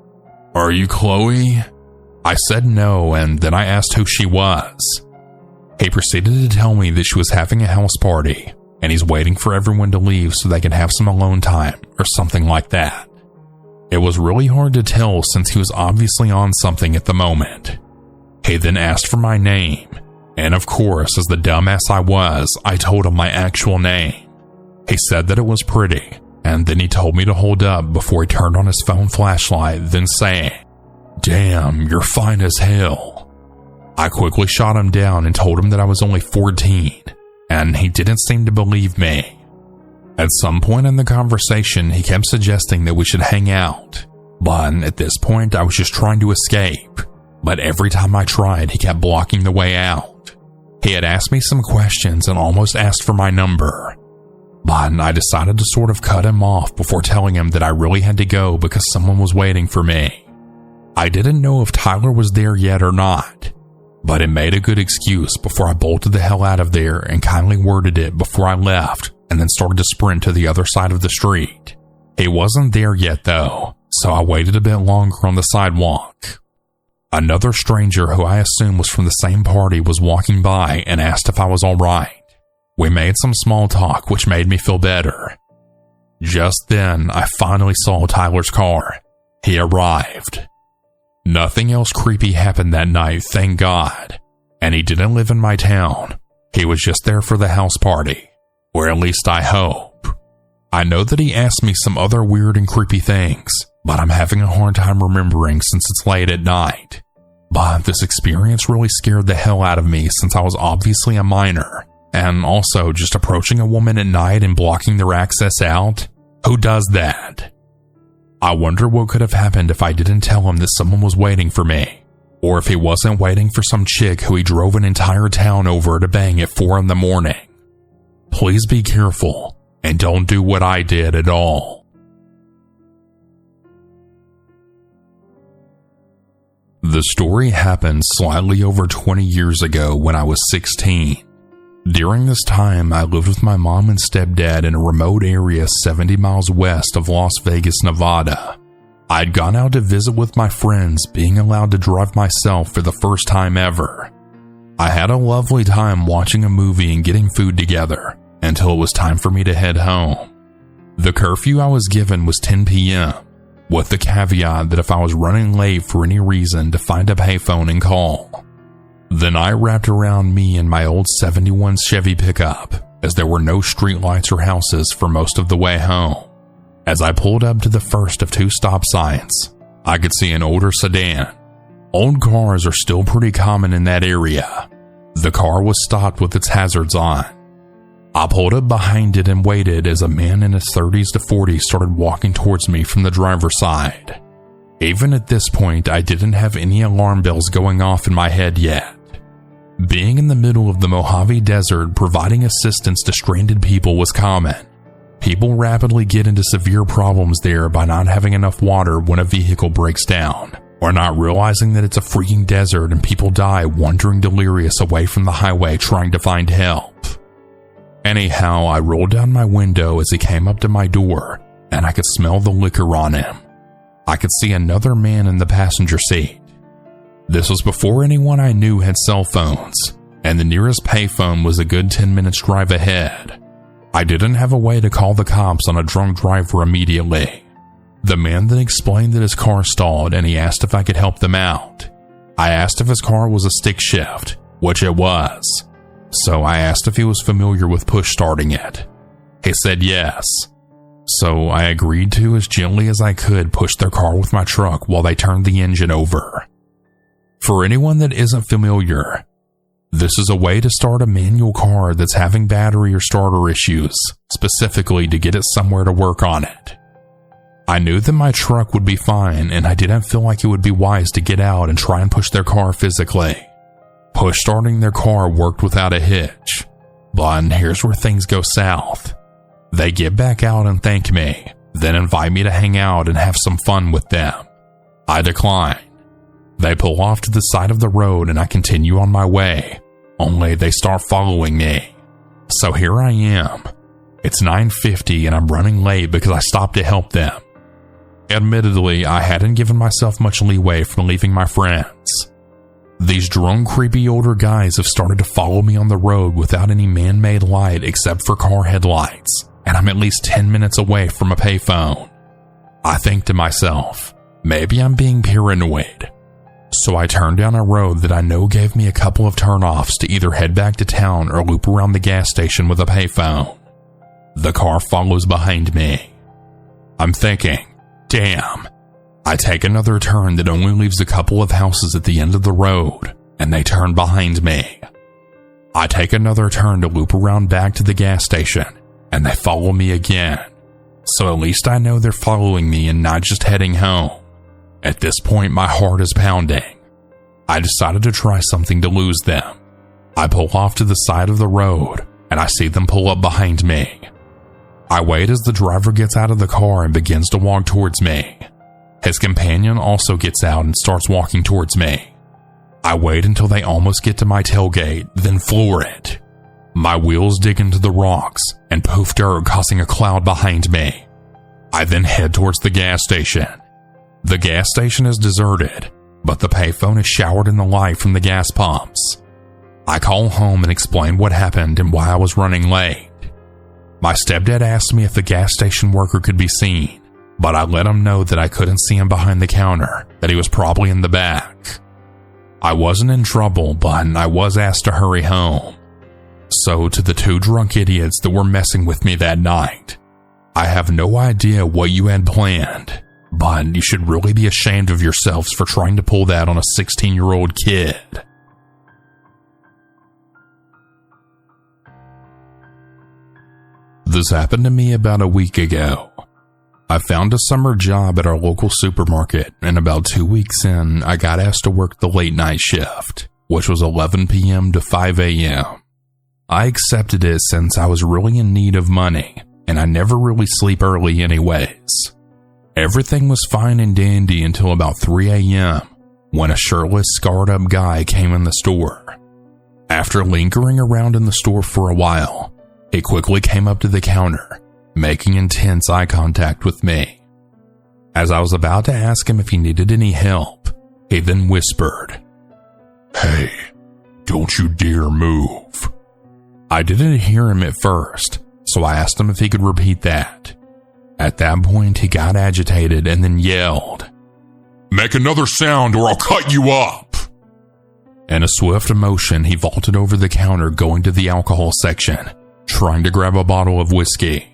"Are you Chloe?" I said no, and then I asked who she was. He proceeded to tell me that she was having a house party, and he's waiting for everyone to leave so they can have some alone time, or something like that. It was really hard to tell since he was obviously on something at the moment. He then asked for my name, and of course, as the dumbass I was, I told him my actual name. He said that it was Pretty, and then he told me to hold up before he turned on his phone flashlight, then saying, "Damn, you're fine as hell." I quickly shot him down and told him that I was only 14, and he didn't seem to believe me. At some point in the conversation, he kept suggesting that we should hang out, but at this point I was just trying to escape, but every time I tried, he kept blocking the way out. He had asked me some questions and almost asked for my number, but I decided to sort of cut him off before telling him that I really had to go because someone was waiting for me. I didn't know if Tyler was there yet or not, but it made a good excuse before I bolted the hell out of there and kindly worded it before I left and then started to sprint to the other side of the street. He wasn't there yet though, so I waited a bit longer on the sidewalk. Another stranger who I assumed was from the same party was walking by and asked if I was alright. We made some small talk, which made me feel better. Just then, I finally saw Tyler's car. He arrived. Nothing else creepy happened that night, thank God. And he didn't live in my town. He was just there for the house party. Or at least I hope. I know that he asked me some other weird and creepy things, but I'm having a hard time remembering since it's late at night. But this experience really scared the hell out of me since I was obviously a minor. And also just approaching a woman at night and blocking their access out? Who does that? I wonder what could have happened if I didn't tell him that someone was waiting for me. Or if he wasn't waiting for some chick who he drove an entire town over to bang at 4 a.m. Please be careful and don't do what I did at all. The story happened slightly over 20 years ago when I was 16. During this time, I lived with my mom and stepdad in a remote area 70 miles west of Las Vegas, Nevada. I'd gone out to visit with my friends, being allowed to drive myself for the first time ever. I had a lovely time watching a movie and getting food together until it was time for me to head home. The curfew I was given was 10 p.m., with the caveat that if I was running late for any reason to find a payphone and call. The night wrapped around me in my old 71 Chevy pickup, as there were no streetlights or houses for most of the way home. As I pulled up to the first of 2 stop signs, I could see an older sedan. Old cars are still pretty common in that area. The car was stopped with its hazards on. I pulled up behind it and waited as a man in his 30s to 40s started walking towards me from the driver's side. Even at this point, I didn't have any alarm bells going off in my head yet. Being in the middle of the Mojave Desert, providing assistance to stranded people was common. People rapidly get into severe problems there by not having enough water when a vehicle breaks down, or not realizing that it's a freaking desert and people die wandering delirious away from the highway trying to find help. Anyhow, I rolled down my window as he came up to my door, and I could smell the liquor on him. I could see another man in the passenger seat. This was before anyone I knew had cell phones, and the nearest payphone was a good 10 minutes drive ahead. I didn't have a way to call the cops on a drunk driver immediately. The man then explained that his car stalled and he asked if I could help them out. I asked if his car was a stick shift, which it was. So I asked if he was familiar with push starting it. He said yes. So I agreed to, as gently as I could, push their car with my truck while they turned the engine over. For anyone that isn't familiar, this is a way to start a manual car that's having battery or starter issues, specifically to get it somewhere to work on it. I knew that my truck would be fine, and I didn't feel like it would be wise to get out and try and push their car physically. Push starting their car worked without a hitch. But here's where things go south. They get back out and thank me, then invite me to hang out and have some fun with them. I decline. They pull off to the side of the road and I continue on my way, only they start following me. So here I am. It's 9:50 and I'm running late because I stopped to help them. Admittedly, I hadn't given myself much leeway for leaving my friends. These drunk, creepy older guys have started to follow me on the road without any man-made light except for car headlights, and I'm at least 10 minutes away from a payphone. I think to myself, maybe I'm being paranoid. So I turn down a road that I know gave me a couple of turnoffs to either head back to town or loop around the gas station with a payphone. The car follows behind me. I'm thinking, damn. I take another turn that only leaves a couple of houses at the end of the road, and they turn behind me. I take another turn to loop around back to the gas station, and they follow me again. So at least I know they're following me and not just heading home. At this point, my heart is pounding. I decided to try something to lose them. I pull off to the side of the road, and I see them pull up behind me. I wait as the driver gets out of the car and begins to walk towards me. His companion also gets out and starts walking towards me. I wait until they almost get to my tailgate, then floor it. My wheels dig into the rocks and poof dirt, causing a cloud behind me. I then head towards the gas station. The gas station is deserted, but the payphone is showered in the light from the gas pumps. I call home and explain what happened and why I was running late. My stepdad asked me if the gas station worker could be seen, but I let him know that I couldn't see him behind the counter, that he was probably in the back. I wasn't in trouble, but I was asked to hurry home. So to the two drunk idiots that were messing with me that night, I have no idea what you had planned, but you should really be ashamed of yourselves for trying to pull that on a 16-year-old kid. This happened to me about a week ago. I found a summer job at our local supermarket, and about 2 weeks in, I got asked to work the late night shift, which was 11 p.m. to 5 a.m. I accepted it since I was really in need of money, and I never really sleep early anyways. Everything was fine and dandy until about 3 a.m. when a shirtless, scarred-up guy came in the store. After lingering around in the store for a while, he quickly came up to the counter, making intense eye contact with me. As I was about to ask him if he needed any help, he then whispered, "Hey, don't you dare move." I didn't hear him at first, so I asked him if he could repeat that. At that point, he got agitated and then yelled, "Make another sound or I'll cut you up." In a swift motion, he vaulted over the counter, going to the alcohol section, trying to grab a bottle of whiskey.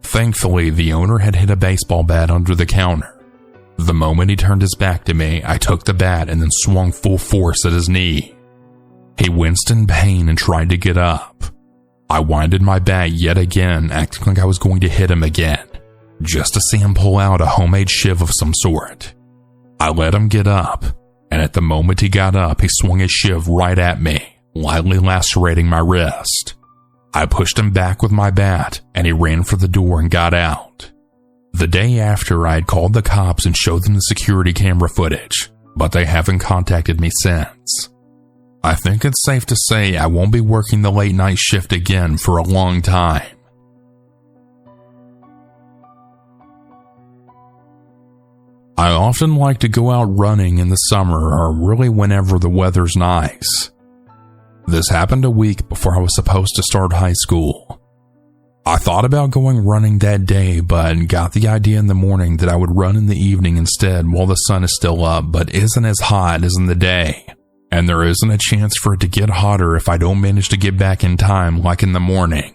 Thankfully, the owner had hid a baseball bat under the counter. The moment he turned his back to me, I took the bat and then swung full force at his knee. He winced in pain and tried to get up. I winded my bat yet again, acting like I was going to hit him again, just to see him pull out a homemade shiv of some sort. I let him get up, and at the moment he got up, he swung his shiv right at me, lightly lacerating my wrist. I pushed him back with my bat, and he ran for the door and got out. The day after, I had called the cops and showed them the security camera footage, but they haven't contacted me since. I think it's safe to say I won't be working the late night shift again for a long time. I often like to go out running in the summer or really whenever the weather's nice. This happened a week before I was supposed to start high school. I thought about going running that day, but got the idea in the morning that I would run in the evening instead while the sun is still up but isn't as hot as in the day, and there isn't a chance for it to get hotter if I don't manage to get back in time like in the morning.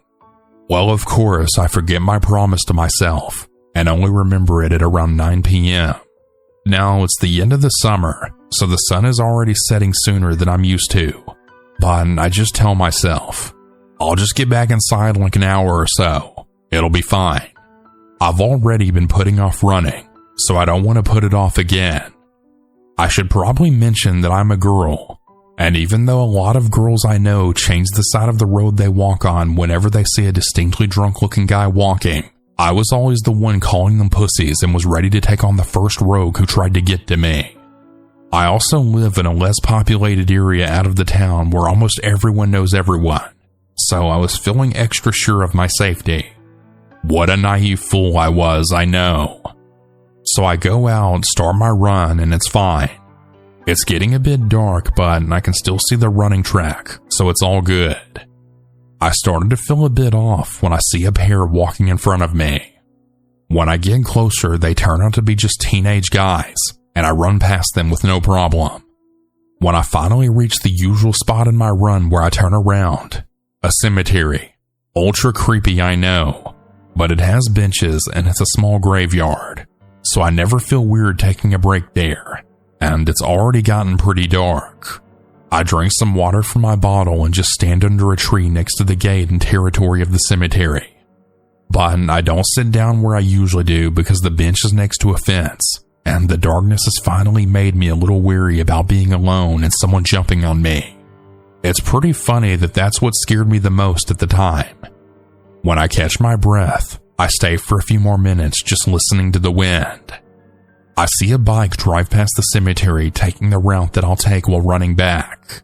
Well, of course, I forget my promise to myself and only remember it at around 9 p.m. Now, it's the end of the summer, so the sun is already setting sooner than I'm used to. But I just tell myself, I'll just get back inside like an hour or so. It'll be fine. I've already been putting off running, so I don't want to put it off again. I should probably mention that I'm a girl, And even though a lot of girls I know change the side of the road they walk on whenever they see a distinctly drunk-looking guy walking, I was always the one calling them pussies and was ready to take on the first rogue who tried to get to me. I also live in a less populated area out of the town where almost everyone knows everyone, so I was feeling extra sure of my safety. What a naive fool I was, I know. So I go out, start my run, and it's fine. It's getting a bit dark, but I can still see the running track, so it's all good. I started to feel a bit off when I see a pair walking in front of me. When I get closer, they turn out to be just teenage guys, and I run past them with no problem. When I finally reach the usual spot in my run where I turn around, a cemetery. Ultra creepy, I know, but it has benches and it's a small graveyard, so I never feel weird taking a break there, and it's already gotten pretty dark. I drink some water from my bottle and just stand under a tree next to the gate and territory of the cemetery. But I don't sit down where I usually do because the bench is next to a fence, and the darkness has finally made me a little weary about being alone and someone jumping on me. It's pretty funny that that's what scared me the most at the time. When I catch my breath, I stay for a few more minutes just listening to the wind. I see a bike drive past the cemetery taking the route that I'll take while running back.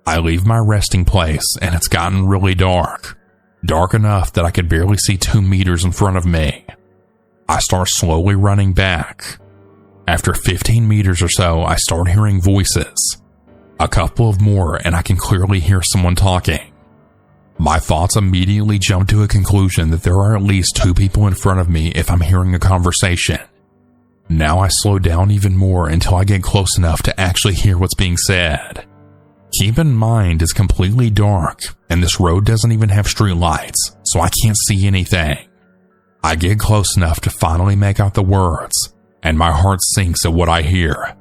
I leave my resting place and it's gotten really dark. Dark enough that I could barely see 2 meters in front of me. I start slowly running back. After 15 meters or so, I start hearing voices. A couple of more and I can clearly hear someone talking. My thoughts immediately jump to a conclusion that there are at least 2 people in front of me if I'm hearing a conversation. Now I slow down even more until I get close enough to actually hear what's being said. Keep in mind it's completely dark and this road doesn't even have street lights, so I can't see anything. I get close enough to finally make out the words, and my heart sinks at what I hear.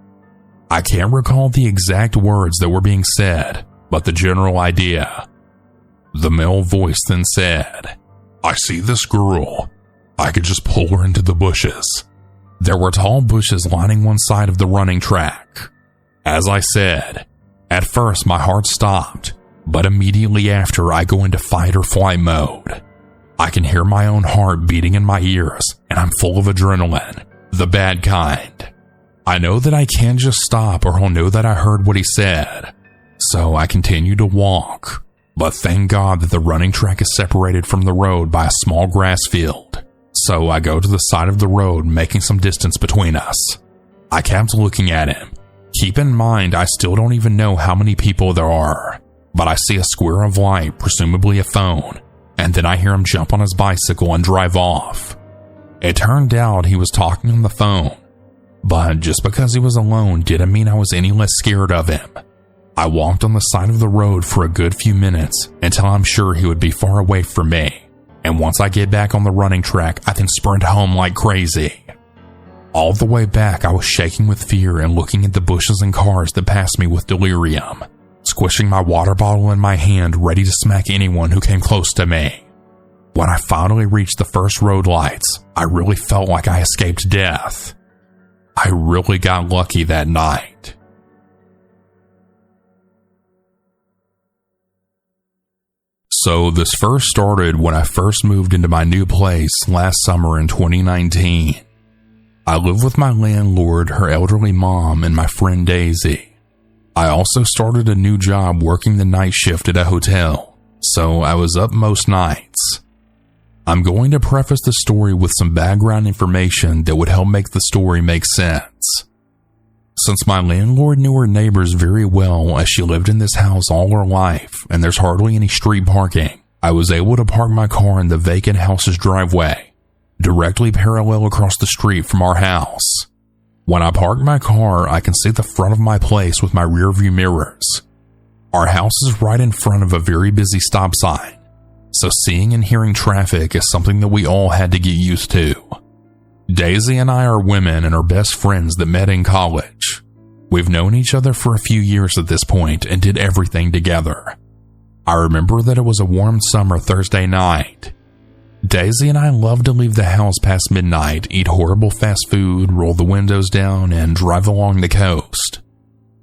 I can't recall the exact words that were being said, but the general idea. The male voice then said, "I see this girl. I could just pull her into the bushes." There were tall bushes lining one side of the running track. As I said, at first my heart stopped, but immediately after I go into fight or flight mode. I can hear my own heart beating in my ears, and I'm full of adrenaline, the bad kind. I know that I can't just stop or he'll know that I heard what he said, so I continue to walk, but thank God that the running track is separated from the road by a small grass field. So I go to the side of the road, making some distance between us. I kept looking at him. Keep in mind, I still don't even know how many people there are, but I see a square of light, presumably a phone, and then I hear him jump on his bicycle and drive off. It turned out he was talking on the phone, but just because he was alone didn't mean I was any less scared of him. I walked on the side of the road for a good few minutes until I'm sure he would be far away from me. And once I get back on the running track, I then sprint home like crazy. All the way back, I was shaking with fear and looking at the bushes and cars that passed me with delirium, squishing my water bottle in my hand, ready to smack anyone who came close to me. When I finally reached the first road lights, I really felt like I escaped death. I really got lucky that night. So this first started when I first moved into my new place last summer in 2019. I live with my landlord, her elderly mom, and my friend Daisy. I also started a new job working the night shift at a hotel, so I was up most nights. I'm going to preface the story with some background information that would help make the story make sense. Since my landlord knew her neighbors very well as she lived in this house all her life and there's hardly any street parking, I was able to park my car in the vacant house's driveway, directly parallel across the street from our house. When I park my car, I can see the front of my place with my rearview mirrors. Our house is right in front of a very busy stop sign, so seeing and hearing traffic is something that we all had to get used to. Daisy and I are women and are best friends that met in college. We've known each other for a few years at this point and did everything together. I remember that it was a warm summer Thursday night. Daisy and I love to leave the house past midnight, eat horrible fast food, roll the windows down, and drive along the coast.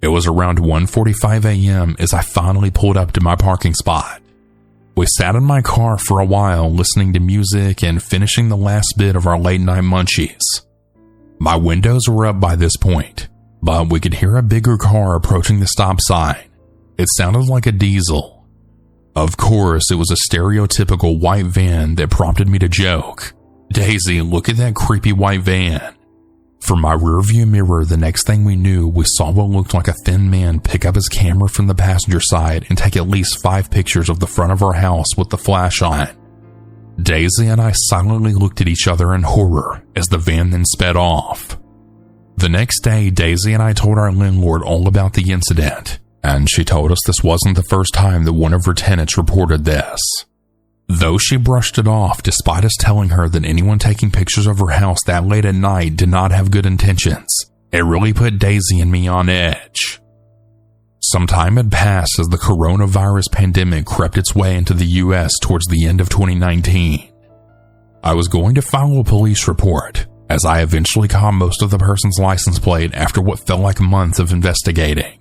It was around 1:45 a.m. as I finally pulled up to my parking spot. We sat in my car for a while listening to music and finishing the last bit of our late night munchies. My windows were up by this point, but we could hear a bigger car approaching the stop sign. It sounded like a diesel. Of course, it was a stereotypical white van that prompted me to joke, "Daisy, look at that creepy white van." From my rearview mirror, the next thing we knew, we saw what looked like a thin man pick up his camera from the passenger side and take at least 5 pictures of the front of our house with the flash on. Daisy and I silently looked at each other in horror as the van then sped off. The next day, Daisy and I told our landlord all about the incident, and she told us this wasn't the first time that one of her tenants reported this. Though she brushed it off despite us telling her that anyone taking pictures of her house that late at night did not have good intentions, it really put Daisy and me on edge. Some time had passed as the coronavirus pandemic crept its way into the US towards the end of 2019. I was going to file a police report, as I eventually caught most of the person's license plate after what felt like months of investigating.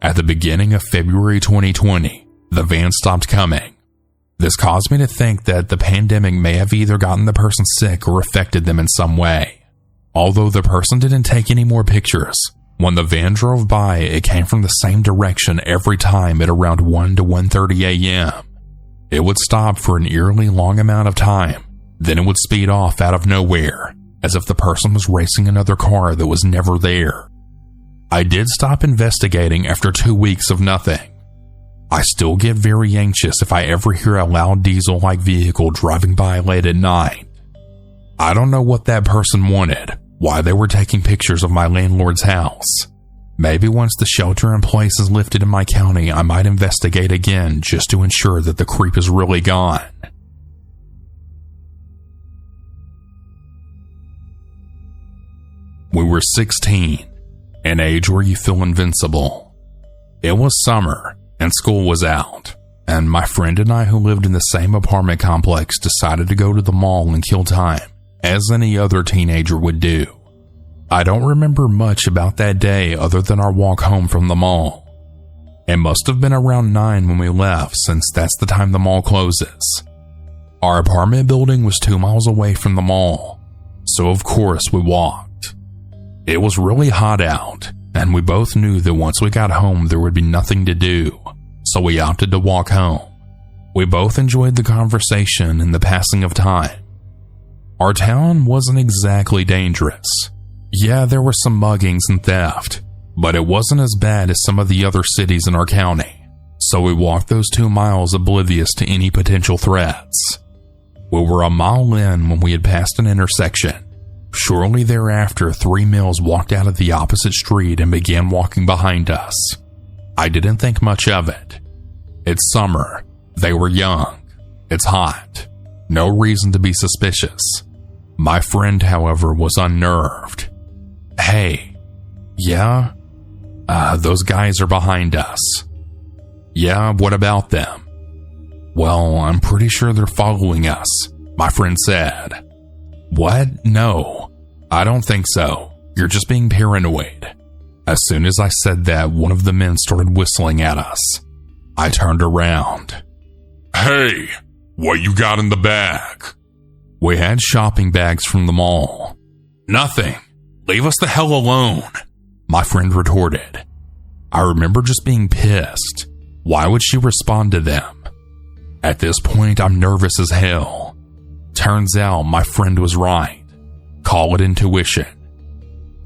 At the beginning of February 2020, the van stopped coming. This caused me to think that the pandemic may have either gotten the person sick or affected them in some way. Although the person didn't take any more pictures, when the van drove by, it came from the same direction every time at around 1 to 1:30 a.m. It would stop for an eerily long amount of time, then it would speed off out of nowhere, as if the person was racing another car that was never there. I did stop investigating after 2 weeks of nothing. I still get very anxious if I ever hear a loud diesel-like vehicle driving by late at night. I don't know what that person wanted, why they were taking pictures of my landlord's house. Maybe once the shelter in place is lifted in my county, I might investigate again just to ensure that the creep is really gone. We were 16, an age where you feel invincible. It was summer, and school was out, and my friend and I, who lived in the same apartment complex, decided to go to the mall and kill time, as any other teenager would do. I don't remember much about that day other than our walk home from the mall. It must have been around 9 when we left, since that's the time the mall closes. Our apartment building was 2 miles away from the mall, so of course we walked. It was really hot out, and we both knew that once we got home there would be nothing to do, so we opted to walk home. We both enjoyed the conversation and the passing of time. Our town wasn't exactly dangerous. Yeah, there were some muggings and theft, but it wasn't as bad as some of the other cities in our county, so we walked those 2 miles oblivious to any potential threats. We were a mile in when we had passed an intersection. Shortly thereafter, 3 males walked out of the opposite street and began walking behind us. I didn't think much of it. It's summer. They were young. It's hot. No reason to be suspicious. My friend, however, was unnerved. "Hey, yeah? Those guys are behind us." "Yeah, what about them?" "Well, I'm pretty sure they're following us," my friend said. "What? No, I don't think so. You're just being paranoid." As soon as I said that, one of the men started whistling at us. I turned around. "Hey, what you got in the bag?" We had shopping bags from the mall. "Nothing. Leave us the hell alone," my friend retorted. I remember just being pissed. Why would she respond to them? At this point, I'm nervous as hell. Turns out my friend was right. Call it intuition.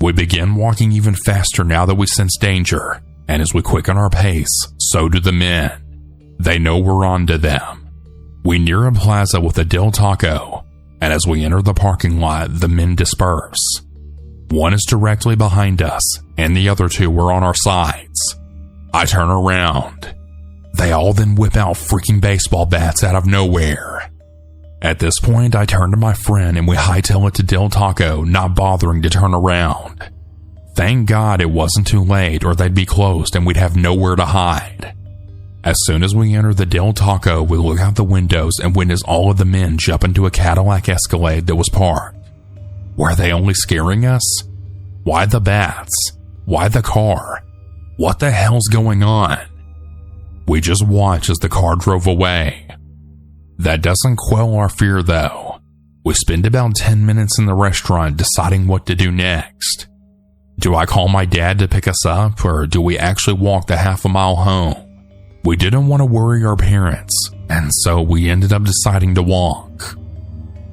We began walking even faster now that we sense danger, and as we quicken our pace, so do the men. They know we're on to them. We near a plaza with a Del Taco, and as we enter the parking lot, the men disperse. One is directly behind us, and the other 2 were on our sides. I turn around. They all then whip out freaking baseball bats out of nowhere. At this point, I turn to my friend and we hightail it to Del Taco, not bothering to turn around. Thank God it wasn't too late, or they'd be closed and we'd have nowhere to hide. As soon as we enter the Del Taco, we look out the windows and witness all of the men jump into a Cadillac Escalade that was parked. Were they only scaring us? Why the bats? Why the car? What the hell's going on? We just watched as the car drove away. That doesn't quell our fear though. We spend about 10 minutes in the restaurant deciding what to do next. Do I call my dad to pick us up, or do we actually walk the half a mile home? We didn't want to worry our parents, and so we ended up deciding to walk.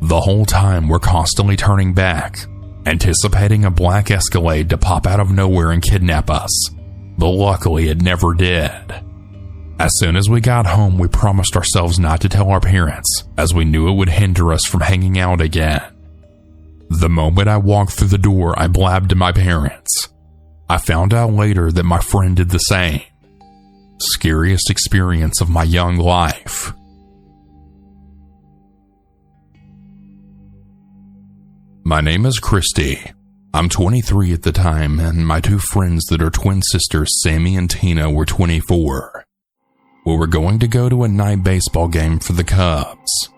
The whole time we're constantly turning back, anticipating a black Escalade to pop out of nowhere and kidnap us, but luckily it never did. As soon as we got home, we promised ourselves not to tell our parents, as we knew it would hinder us from hanging out again. The moment I walked through the door, I blabbed to my parents. I found out later that my friend did the same. Scariest experience of my young life. My name is Christy. I'm 23 at the time, and my two friends that are twin sisters, Sammy and Tina, were 24. We were going to go to a night baseball game for the Cubs.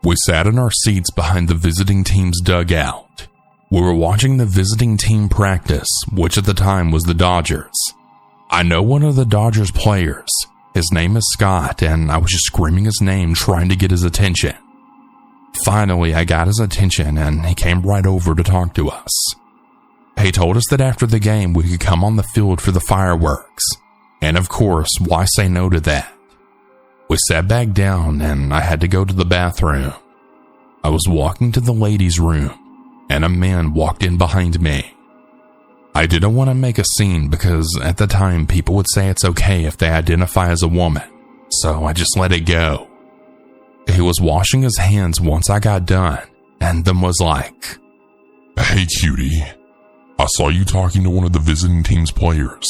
We sat in our seats behind the visiting team's dugout. We were watching the visiting team practice, which at the time was the Dodgers. I know one of the Dodgers players. His name is Scott, and I was just screaming his name trying to get his attention. Finally, I got his attention, and he came right over to talk to us. He told us that after the game we could come on the field for the fireworks. And of course, why say no to that? We sat back down, and I had to go to the bathroom. I was walking to the ladies' room, and a man walked in behind me. I didn't want to make a scene because at the time people would say it's okay if they identify as a woman, so I just let it go. He was washing his hands once I got done, and then was like, "Hey cutie, I saw you talking to one of the visiting team's players.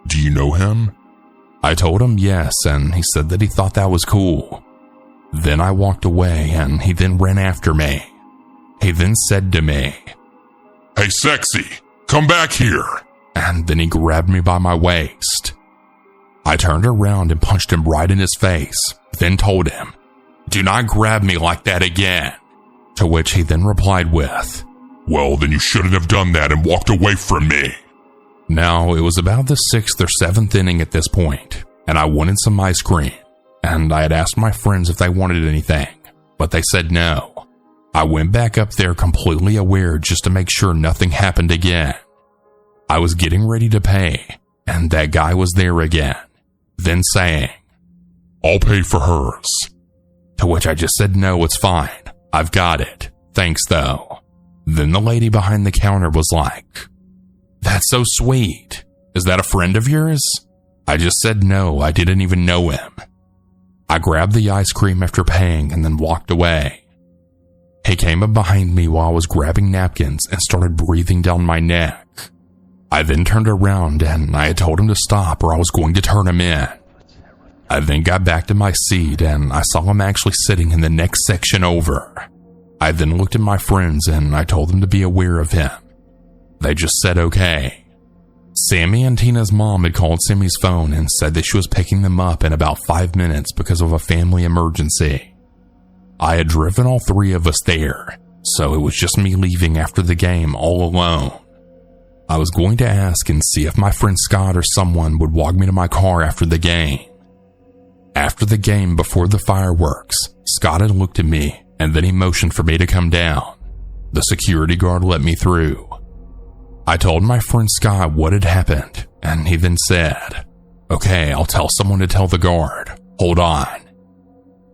Do you know him?" I told him yes, and he said that he thought that was cool. Then I walked away, and he then ran after me. He then said to me, "Hey sexy, come back here." And then he grabbed me by my waist. I turned around and punched him right in his face, then told him, "Do not grab me like that again." To which he then replied with, "Well, then you shouldn't have done that and walked away from me." Now, it was about the 6th or 7th inning at this point, and I wanted some ice cream, and I had asked my friends if they wanted anything, but they said no. I went back up there completely aware just to make sure nothing happened again. I was getting ready to pay, and that guy was there again, then saying, "I'll pay for hers." To which I just said, "No, it's fine. I've got it. Thanks, though." Then the lady behind the counter was like, "That's so sweet. Is that a friend of yours?" I just said no, I didn't even know him. I grabbed the ice cream after paying and then walked away. He came up behind me while I was grabbing napkins and started breathing down my neck. I then turned around and I had told him to stop or I was going to turn him in. I then got back to my seat and I saw him actually sitting in the next section over. I then looked at my friends and I told them to be aware of him. They just said okay. Sammy and Tina's mom had called Sammy's phone and said that she was picking them up in about 5 minutes because of a family emergency. I had driven all 3 of us there, so it was just me leaving after the game all alone. I was going to ask and see if my friend Scott or someone would walk me to my car after the game. After the game, before the fireworks, Scott had looked at me and then he motioned for me to come down. The security guard let me through. I told my friend Scott what had happened, and he then said, "Okay, I'll tell someone to tell the guard. Hold on."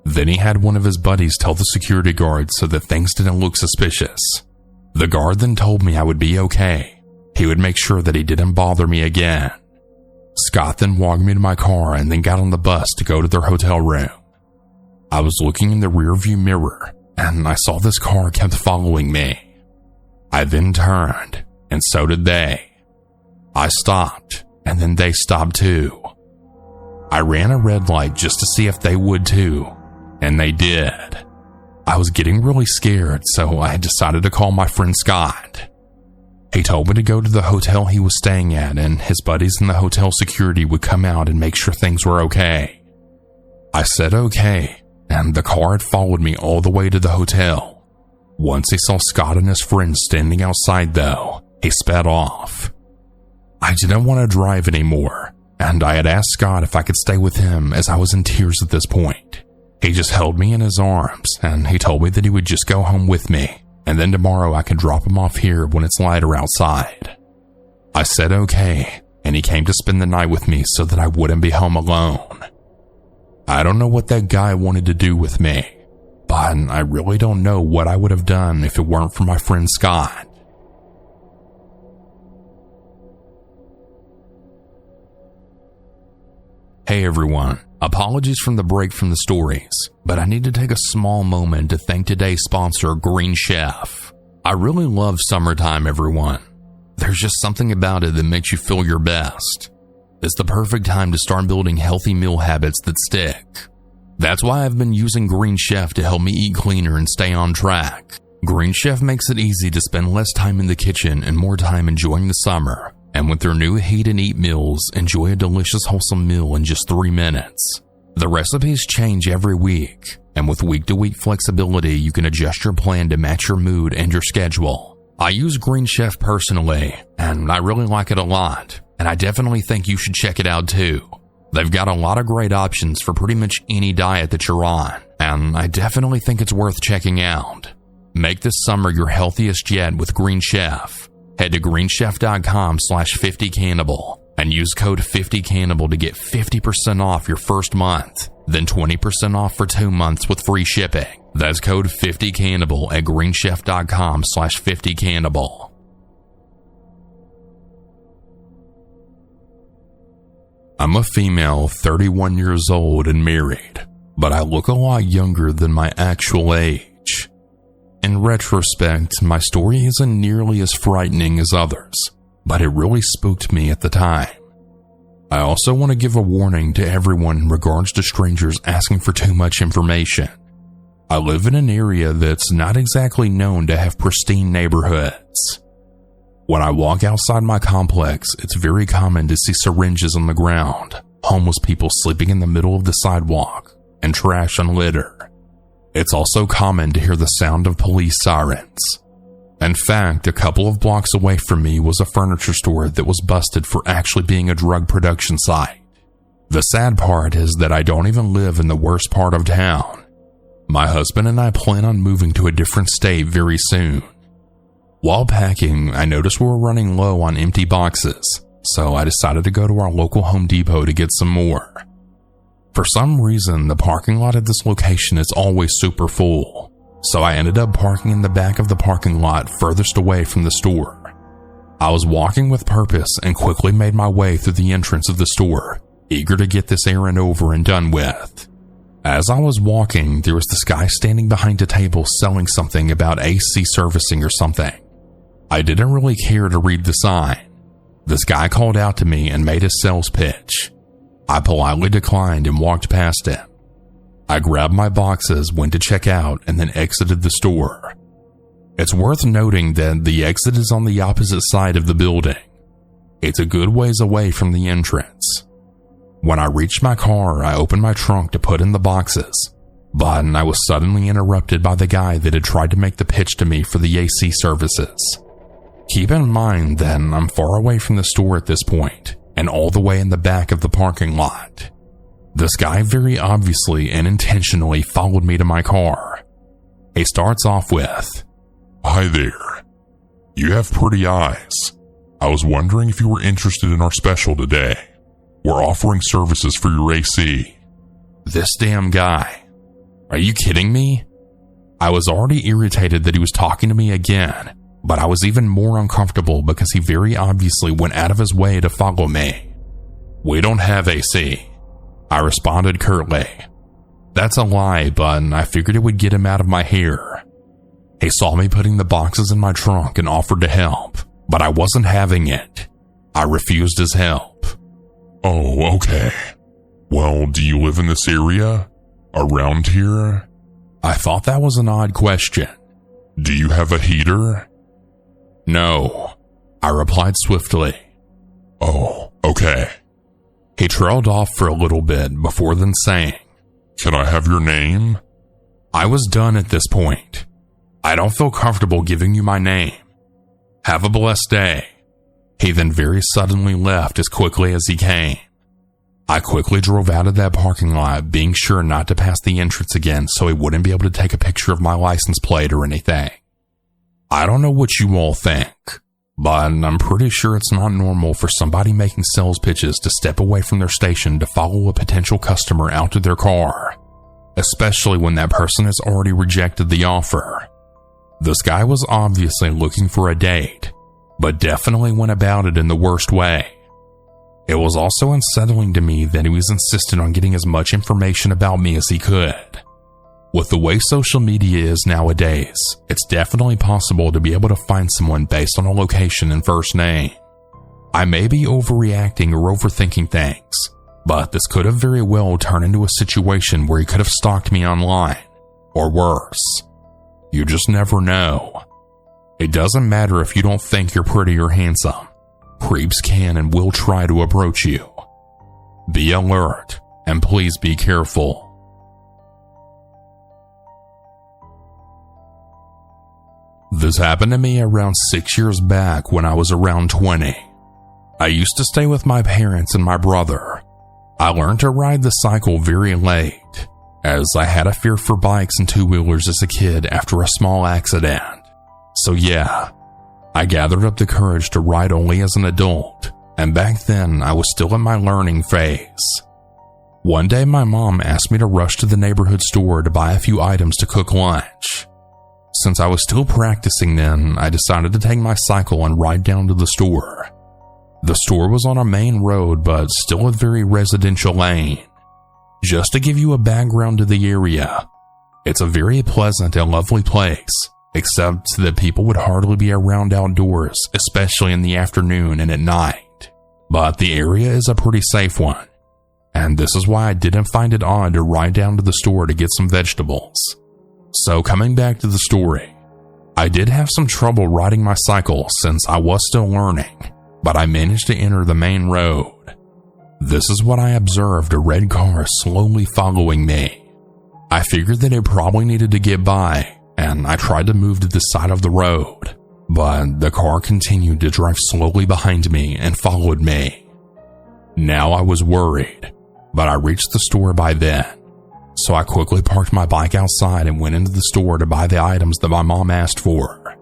Then he had one of his buddies tell the security guard so that things didn't look suspicious. The guard then told me I would be okay. He would make sure that he didn't bother me again. Scott then walked me to my car and then got on the bus to go to their hotel room. I was looking in the rearview mirror, and I saw this car kept following me. I then turned, and so did they. I stopped, and then they stopped too. I ran a red light just to see if they would too, and they did. I was getting really scared, so I decided to call my friend Scott. He told me to go to the hotel he was staying at, and his buddies in the hotel security would come out and make sure things were okay. I said okay, and the car had followed me all the way to the hotel. Once he saw Scott and his friends standing outside though, he sped off. I didn't want to drive anymore, and I had asked Scott if I could stay with him as I was in tears at this point. He just held me in his arms, and he told me that he would just go home with me, and then tomorrow I could drop him off here when it's lighter outside. I said okay, and he came to spend the night with me so that I wouldn't be home alone. I don't know what that guy wanted to do with me, but I really don't know what I would have done if it weren't for my friend Scott. Hey everyone, apologies from the break from the stories, but I need to take a small moment to thank today's sponsor, Green Chef. I really love summertime, everyone. There's just something about it that makes you feel your best. It's the perfect time to start building healthy meal habits that stick. That's why I've been using Green Chef to help me eat cleaner and stay on track. Green Chef makes it easy to spend less time in the kitchen and more time enjoying the summer. And with their new Heat and Eat meals, enjoy a delicious wholesome meal in just 3 minutes. The recipes change every week, and with week-to-week flexibility, you can adjust your plan to match your mood and your schedule. I use Green Chef personally, and I really like it a lot, and I definitely think you should check it out too. They've got a lot of great options for pretty much any diet that you're on, and I definitely think it's worth checking out. Make this summer your healthiest yet with Green Chef. Head to greenchef.com/50cannibal and use code 50cannibal to get 50% off your first month, then 20% off for 2 months with free shipping. That's code 50cannibal at greenchef.com/50cannibal. I'm a female, 31 years old and married, but I look a lot younger than my actual age. In retrospect, my story isn't nearly as frightening as others, but it really spooked me at the time. I also want to give a warning to everyone in regards to strangers asking for too much information. I live in an area that's not exactly known to have pristine neighborhoods. When I walk outside my complex, it's very common to see syringes on the ground, homeless people sleeping in the middle of the sidewalk, and trash on litter. It's also common to hear the sound of police sirens. In fact, a couple of blocks away from me was a furniture store that was busted for actually being a drug production site. The sad part is that I don't even live in the worst part of town. My husband and I plan on moving to a different state very soon. While packing, I noticed we were running low on empty boxes, so I decided to go to our local Home Depot to get some more. For some reason, the parking lot at this location is always super full, so I ended up parking in the back of the parking lot furthest away from the store. I was walking with purpose and quickly made my way through the entrance of the store, eager to get this errand over and done with. As I was walking, there was this guy standing behind a table selling something about AC servicing or something. I didn't really care to read the sign. This guy called out to me and made a sales pitch. I politely declined and walked past him. I grabbed my boxes, went to check out, and then exited the store. It's worth noting that the exit is on the opposite side of the building. It's a good ways away from the entrance. When I reached my car, I opened my trunk to put in the boxes, but I was suddenly interrupted by the guy that had tried to make the pitch to me for the AC services. Keep in mind that I'm far away from the store at this point, and all the way in the back of the parking lot. This guy very obviously and intentionally followed me to my car. He starts off with, "Hi there. You have pretty eyes. I was wondering if you were interested in our special today. We're offering services for your AC." This damn guy. Are you kidding me? I was already irritated that he was talking to me again, but I was even more uncomfortable because he very obviously went out of his way to follow me. "We don't have AC," I responded curtly. That's a lie, but I figured it would get him out of my hair. He saw me putting the boxes in my trunk and offered to help, but I wasn't having it. I refused his help. "Oh, okay. Well, do you live in this area? Around here?" I thought that was an odd question. "Do you have a heater?" "No," I replied swiftly. "Oh, okay." He trailed off for a little bit before then saying, "Can I have your name?" I was done at this point. "I don't feel comfortable giving you my name. Have a blessed day." He then very suddenly left as quickly as he came. I quickly drove out of that parking lot, being sure not to pass the entrance again so he wouldn't be able to take a picture of my license plate or anything. I don't know what you all think, but I'm pretty sure it's not normal for somebody making sales pitches to step away from their station to follow a potential customer out to their car, especially when that person has already rejected the offer. This guy was obviously looking for a date, but definitely went about it in the worst way. It was also unsettling to me that he was insistent on getting as much information about me as he could. With the way social media is nowadays, it's definitely possible to be able to find someone based on a location and first name. I may be overreacting or overthinking things, but this could have very well turned into a situation where he could have stalked me online, or worse. You just never know. It doesn't matter if you don't think you're pretty or handsome. Creeps can and will try to approach you. Be alert, and please be careful. This happened to me around 6 years back when I was around 20. I used to stay with my parents and my brother. I learned to ride the cycle very late, as I had a fear for bikes and two-wheelers as a kid after a small accident. So yeah, I gathered up the courage to ride only as an adult, and back then I was still in my learning phase. One day my mom asked me to rush to the neighborhood store to buy a few items to cook lunch. Since I was still practicing then, I decided to take my cycle and ride down to the store. The store was on a main road, but still a very residential lane. Just to give you a background to the area, it's a very pleasant and lovely place, except that people would hardly be around outdoors, especially in the afternoon and at night. But the area is a pretty safe one, and this is why I didn't find it odd to ride down to the store to get some vegetables. So coming back to the story, I did have some trouble riding my cycle since I was still learning, but I managed to enter the main road. This is what I observed: a red car slowly following me. I figured that it probably needed to get by, and I tried to move to the side of the road, but the car continued to drive slowly behind me and followed me. Now I was worried, but I reached the store by then, so I quickly parked my bike outside and went into the store to buy the items that my mom asked for.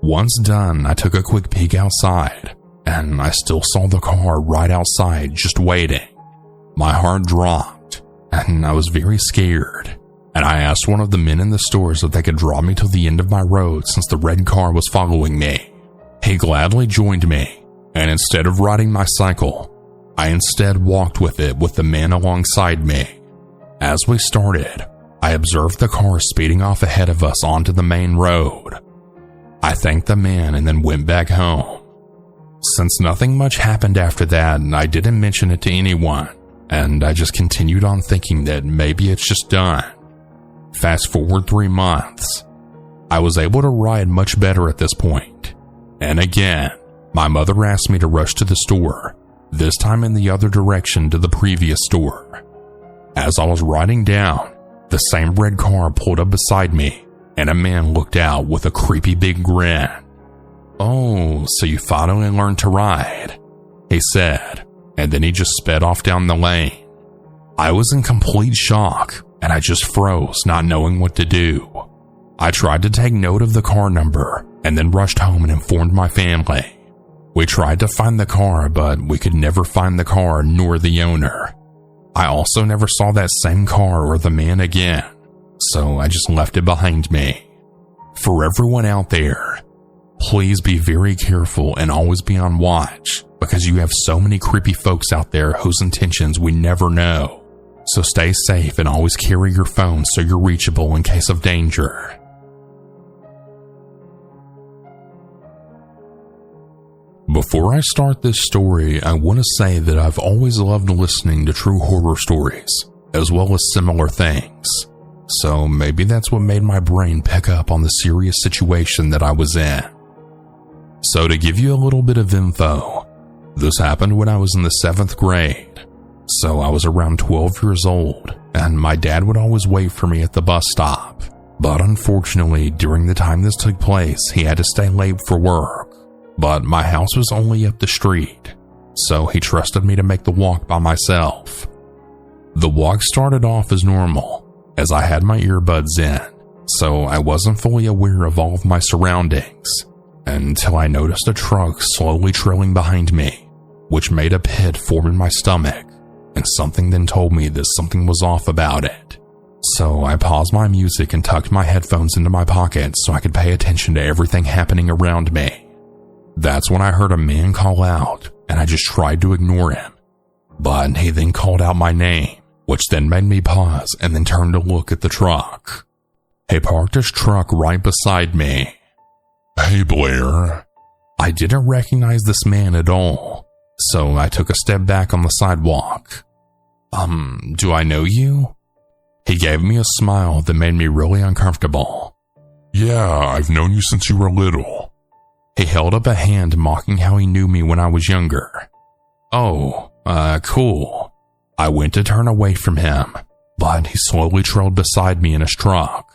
Once done, I took a quick peek outside, and I still saw the car right outside just waiting. My heart dropped, and I was very scared, and I asked one of the men in the stores if they could draw me to the end of my road since the red car was following me. He gladly joined me, and instead of riding my cycle, I instead walked with it with the man alongside me. As we started, I observed the car speeding off ahead of us onto the main road. I thanked the man and then went back home. Since nothing much happened after that, I didn't mention it to anyone, and I just continued on thinking that maybe it's just done. Fast forward 3 months. I was able to ride much better at this point. And again, my mother asked me to rush to the store, this time in the other direction to the previous store. As I was riding down, the same red car pulled up beside me, and a man looked out with a creepy big grin. "Oh, so you finally learned to ride," he said, and then he just sped off down the lane. I was in complete shock, and I just froze, not knowing what to do. I tried to take note of the car number, and then rushed home and informed my family. We tried to find the car, but we could never find the car nor the owner. I also never saw that same car or the man again, so I just left it behind me. For everyone out there, please be very careful and always be on watch, because you have so many creepy folks out there whose intentions we never know. So stay safe and always carry your phone so you're reachable in case of danger. Before I start this story, I want to say that I've always loved listening to true horror stories, as well as similar things. So maybe that's what made my brain pick up on the serious situation that I was in. So to give you a little bit of info, this happened when I was in the 7th grade. So I was around 12 years old, and my dad would always wait for me at the bus stop. But unfortunately, during the time this took place, he had to stay late for work. but my house was only up the street, so he trusted me to make the walk by myself. The walk started off as normal, as I had my earbuds in, so I wasn't fully aware of all of my surroundings, until I noticed a truck slowly trailing behind me, which made a pit form in my stomach, and something then told me that something was off about it. So I paused my music and tucked my headphones into my pocket so I could pay attention to everything happening around me. That's when I heard a man call out, and I just tried to ignore him. But he then called out my name, which then made me pause and then turn to look at the truck. He parked his truck right beside me. Hey, Blair. I didn't recognize this man at all, so I took a step back on the sidewalk. Do I know you? He gave me a smile that made me really uncomfortable. Yeah, I've known you since you were little. He held up a hand mocking how he knew me when I was younger. Oh, cool. I went to turn away from him, but he slowly trailed beside me in his truck.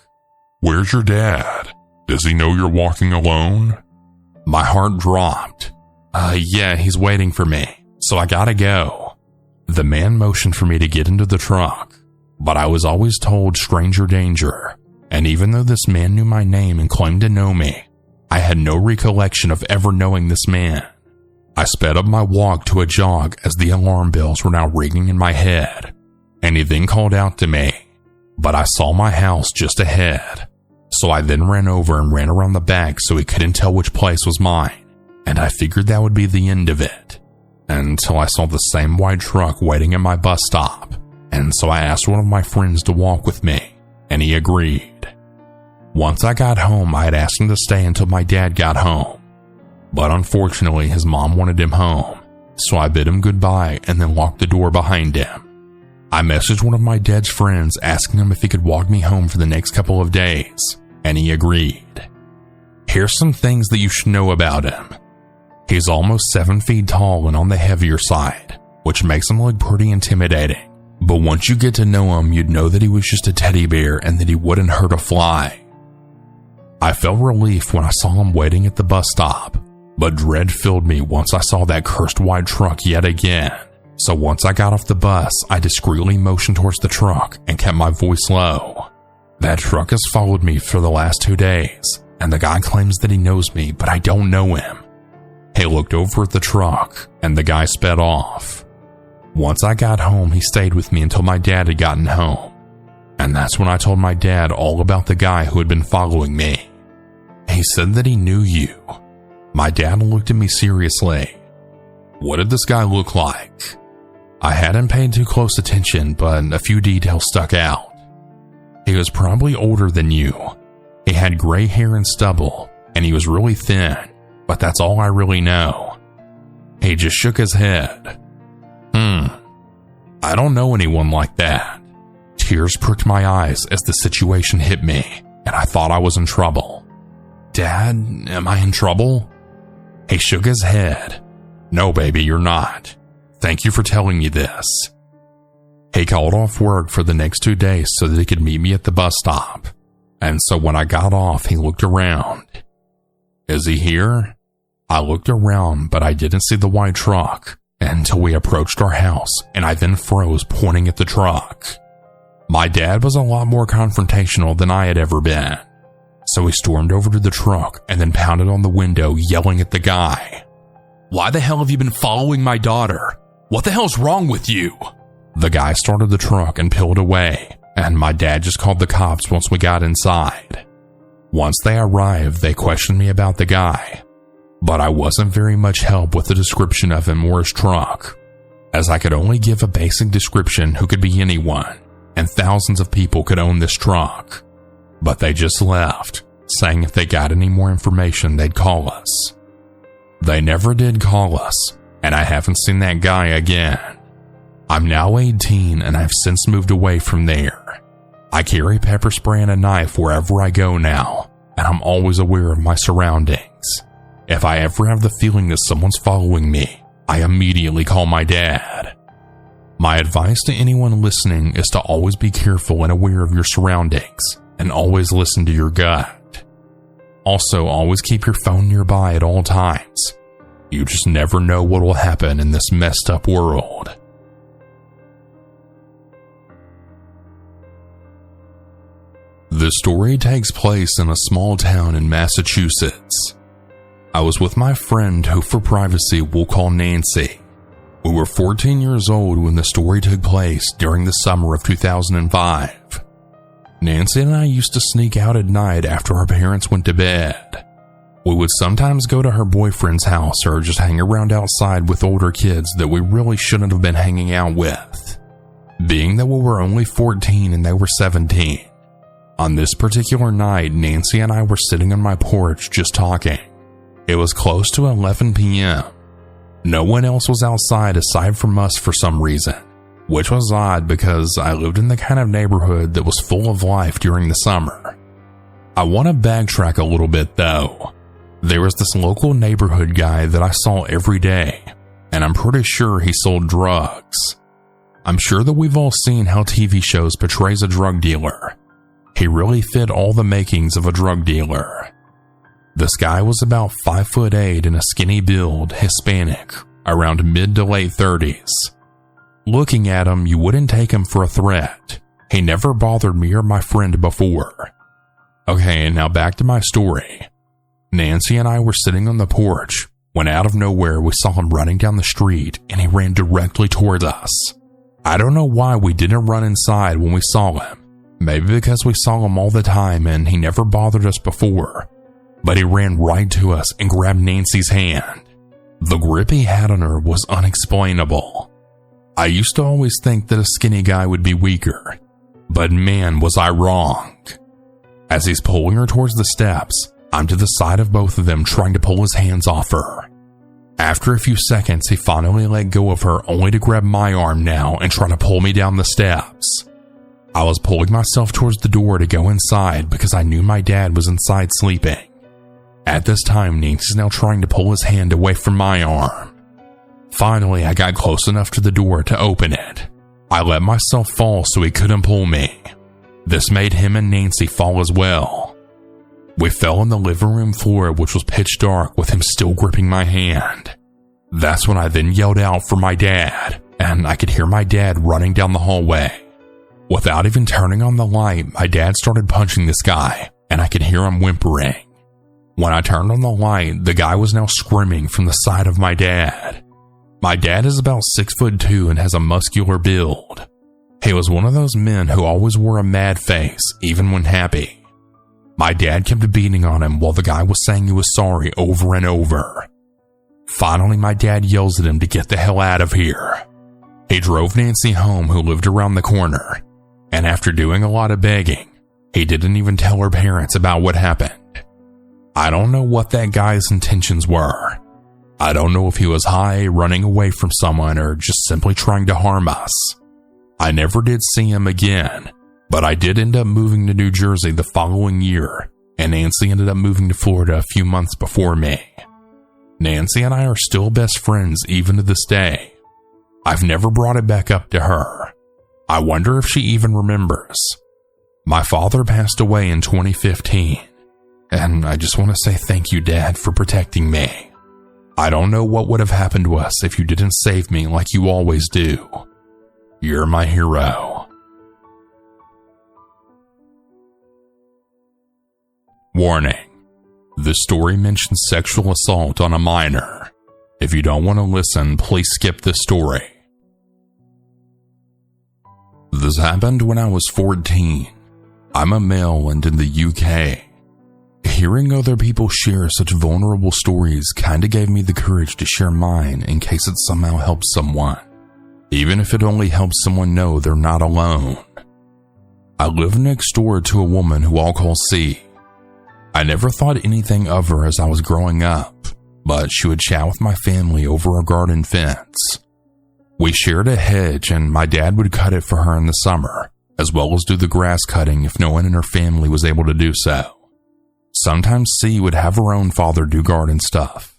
Where's your dad? Does he know you're walking alone? My heart dropped. Yeah, he's waiting for me, so I gotta go. The man motioned for me to get into the truck, but I was always told stranger danger, and even though this man knew my name and claimed to know me, I had no recollection of ever knowing this man. I sped up my walk to a jog as the alarm bells were now ringing in my head, and he then called out to me, but I saw my house just ahead. So I then ran over and ran around the back so he couldn't tell which place was mine, and I figured that would be the end of it, until I saw the same white truck waiting at my bus stop, and so I asked one of my friends to walk with me, and he agreed. Once I got home, I had asked him to stay until my dad got home, but unfortunately his mom wanted him home, so I bid him goodbye and then locked the door behind him. I messaged one of my dad's friends asking him if he could walk me home for the next couple of days, and he agreed. Here's some things that you should know about him. He's almost 7 feet tall and on the heavier side, which makes him look pretty intimidating, but once you get to know him, you'd know that he was just a teddy bear and that he wouldn't hurt a fly. I felt relief when I saw him waiting at the bus stop, but dread filled me once I saw that cursed white truck yet again. So once I got off the bus, I discreetly motioned towards the truck and kept my voice low. That truck has followed me for the last 2 days, and the guy claims that he knows me, but I don't know him. He looked over at the truck, and the guy sped off. Once I got home, he stayed with me until my dad had gotten home, and that's when I told my dad all about the guy who had been following me. He said that he knew you. My dad looked at me seriously. What did this guy look like? I hadn't paid too close attention, but a few details stuck out. He was probably older than you. He had gray hair and stubble, and he was really thin, but that's all I really know. He just shook his head. I don't know anyone like that. Tears pricked my eyes as the situation hit me, and I thought I was in trouble. Dad, am I in trouble? He shook his head. No, baby, you're not. Thank you for telling me this. He called off work for the next 2 days so that he could meet me at the bus stop. And so when I got off, he looked around. Is he here? I looked around, but I didn't see the white truck until we approached our house, and I then froze, pointing at the truck. My dad was a lot more confrontational than I had ever been. So he stormed over to the truck and then pounded on the window, yelling at the guy. Why the hell have you been following my daughter? What the hell's wrong with you? The guy started the truck and peeled away, and my dad just called the cops once we got inside. Once they arrived, they questioned me about the guy, but I wasn't very much help with the description of him or his truck, as I could only give a basic description who could be anyone, and thousands of people could own this truck. But they just left, saying if they got any more information, they'd call us. They never did call us, and I haven't seen that guy again. I'm now 18 and I've since moved away from there. I carry pepper spray and a knife wherever I go now, and I'm always aware of my surroundings. If I ever have the feeling that someone's following me, I immediately call my dad. My advice to anyone listening is to always be careful and aware of your surroundings, and always listen to your gut. Also, always keep your phone nearby at all times. You just never know what will happen in this messed up world. The story takes place in a small town in Massachusetts. I was with my friend, who for privacy we'll call Nancy. We were 14 years old when the story took place during the summer of 2005. Nancy and I used to sneak out at night after our parents went to bed. We would sometimes go to her boyfriend's house or just hang around outside with older kids that we really shouldn't have been hanging out with, being that we were only 14 and they were 17. On this particular night, Nancy and I were sitting on my porch just talking. It was close to 11 p.m. No one else was outside aside from us for some reason, which was odd because I lived in the kind of neighborhood that was full of life during the summer. I want to backtrack a little bit though. There was this local neighborhood guy that I saw every day, and I'm pretty sure he sold drugs. I'm sure that we've all seen how TV shows portrays a drug dealer. He really fit all the makings of a drug dealer. This guy was about 5'8" and a skinny build, Hispanic, around mid to late 30s. Looking at him, you wouldn't take him for a threat. He never bothered me or my friend before. Okay, now back to my story. Nancy and I were sitting on the porch when out of nowhere we saw him running down the street and he ran directly towards us. I don't know why we didn't run inside when we saw him. Maybe because we saw him all the time and he never bothered us before. But he ran right to us and grabbed Nancy's hand. The grip he had on her was unexplainable. I used to always think that a skinny guy would be weaker, but man, was I wrong. As he's pulling her towards the steps, I'm to the side of both of them trying to pull his hands off her. After a few seconds, he finally let go of her only to grab my arm now and try to pull me down the steps. I was pulling myself towards the door to go inside because I knew my dad was inside sleeping. At this time, Nancy's now trying to pull his hand away from my arm. Finally, I got close enough to the door to open it. I let myself fall so he couldn't pull me. This made him and Nancy fall as well. We fell on the living room floor, which was pitch dark, with him still gripping my hand. That's when I then yelled out for my dad, and I could hear my dad running down the hallway. Without even turning on the light, my dad started punching this guy, and I could hear him whimpering. When I turned on the light, the guy was now screaming from the side of my dad. My dad is about 6'2" and has a muscular build. He was one of those men who always wore a mad face, even when happy. My dad kept beating on him while the guy was saying he was sorry over and over. Finally, my dad yells at him to get the hell out of here. He drove Nancy home, who lived around the corner, and after doing a lot of begging, he didn't even tell her parents about what happened. I don't know what that guy's intentions were. I don't know if he was high, running away from someone, or just simply trying to harm us. I never did see him again, but I did end up moving to New Jersey the following year, and Nancy ended up moving to Florida a few months before me. Nancy and I are still best friends even to this day. I've never brought it back up to her. I wonder if she even remembers. My father passed away in 2015, and I just want to say thank you, Dad, for protecting me. I don't know what would have happened to us if you didn't save me like you always do. You're my hero. Warning: this story mentions sexual assault on a minor. If you don't want to listen, please skip this story. This happened when I was 14. I'm a male and in the UK. Hearing other people share such vulnerable stories kinda gave me the courage to share mine in case it somehow helps someone, even if it only helps someone know they're not alone. I live next door to a woman who I'll call C. I never thought anything of her as I was growing up, but she would chat with my family over a garden fence. We shared a hedge and my dad would cut it for her in the summer, as well as do the grass cutting if no one in her family was able to do so. Sometimes C would have her own father do garden stuff.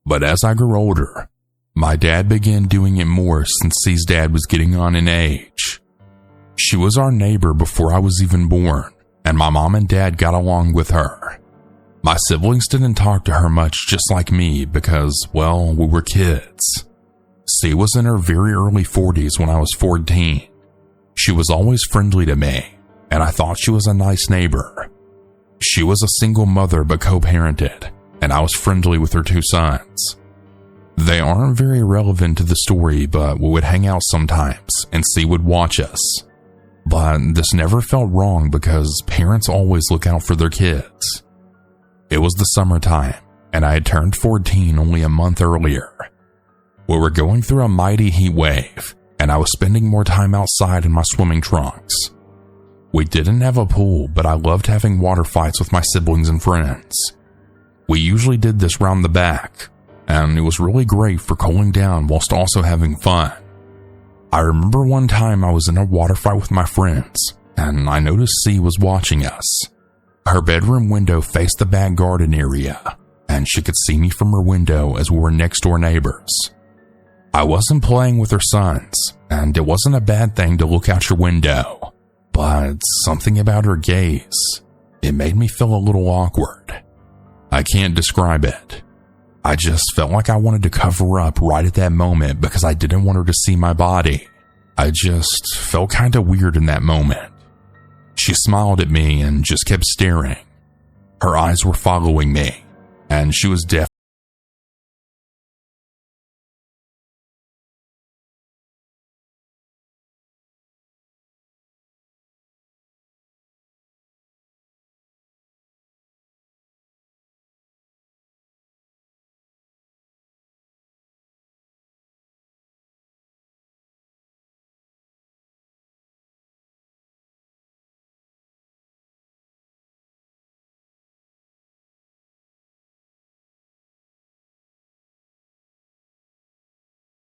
But as I grew older, my dad began doing it more since C's dad was getting on in age. She was our neighbor before I was even born, and my mom and dad got along with her. My siblings didn't talk to her much, just like me, because, well, we were kids. C was in her very early 40s when I was 14. She was always friendly to me, and I thought she was a nice neighbor. She was a single mother but co-parented, and I was friendly with her 2 sons. They aren't very relevant to the story, but we would hang out sometimes, and C would watch us. But this never felt wrong because parents always look out for their kids. It was the summertime, and I had turned 14 only a month earlier. We were going through a mighty heat wave, and I was spending more time outside in my swimming trunks. We didn't have a pool, but I loved having water fights with my siblings and friends. We usually did this round the back, and it was really great for cooling down whilst also having fun. I remember one time I was in a water fight with my friends, and I noticed C was watching us. Her bedroom window faced the back garden area, and she could see me from her window as we were next door neighbors. I wasn't playing with her sons, and it wasn't a bad thing to look out your window, but something about her gaze, it made me feel a little awkward. I can't describe it. I just felt like I wanted to cover up right at that moment because I didn't want her to see my body. I just felt kind of weird in that moment. She smiled at me and just kept staring. Her eyes were following me, and she was definitely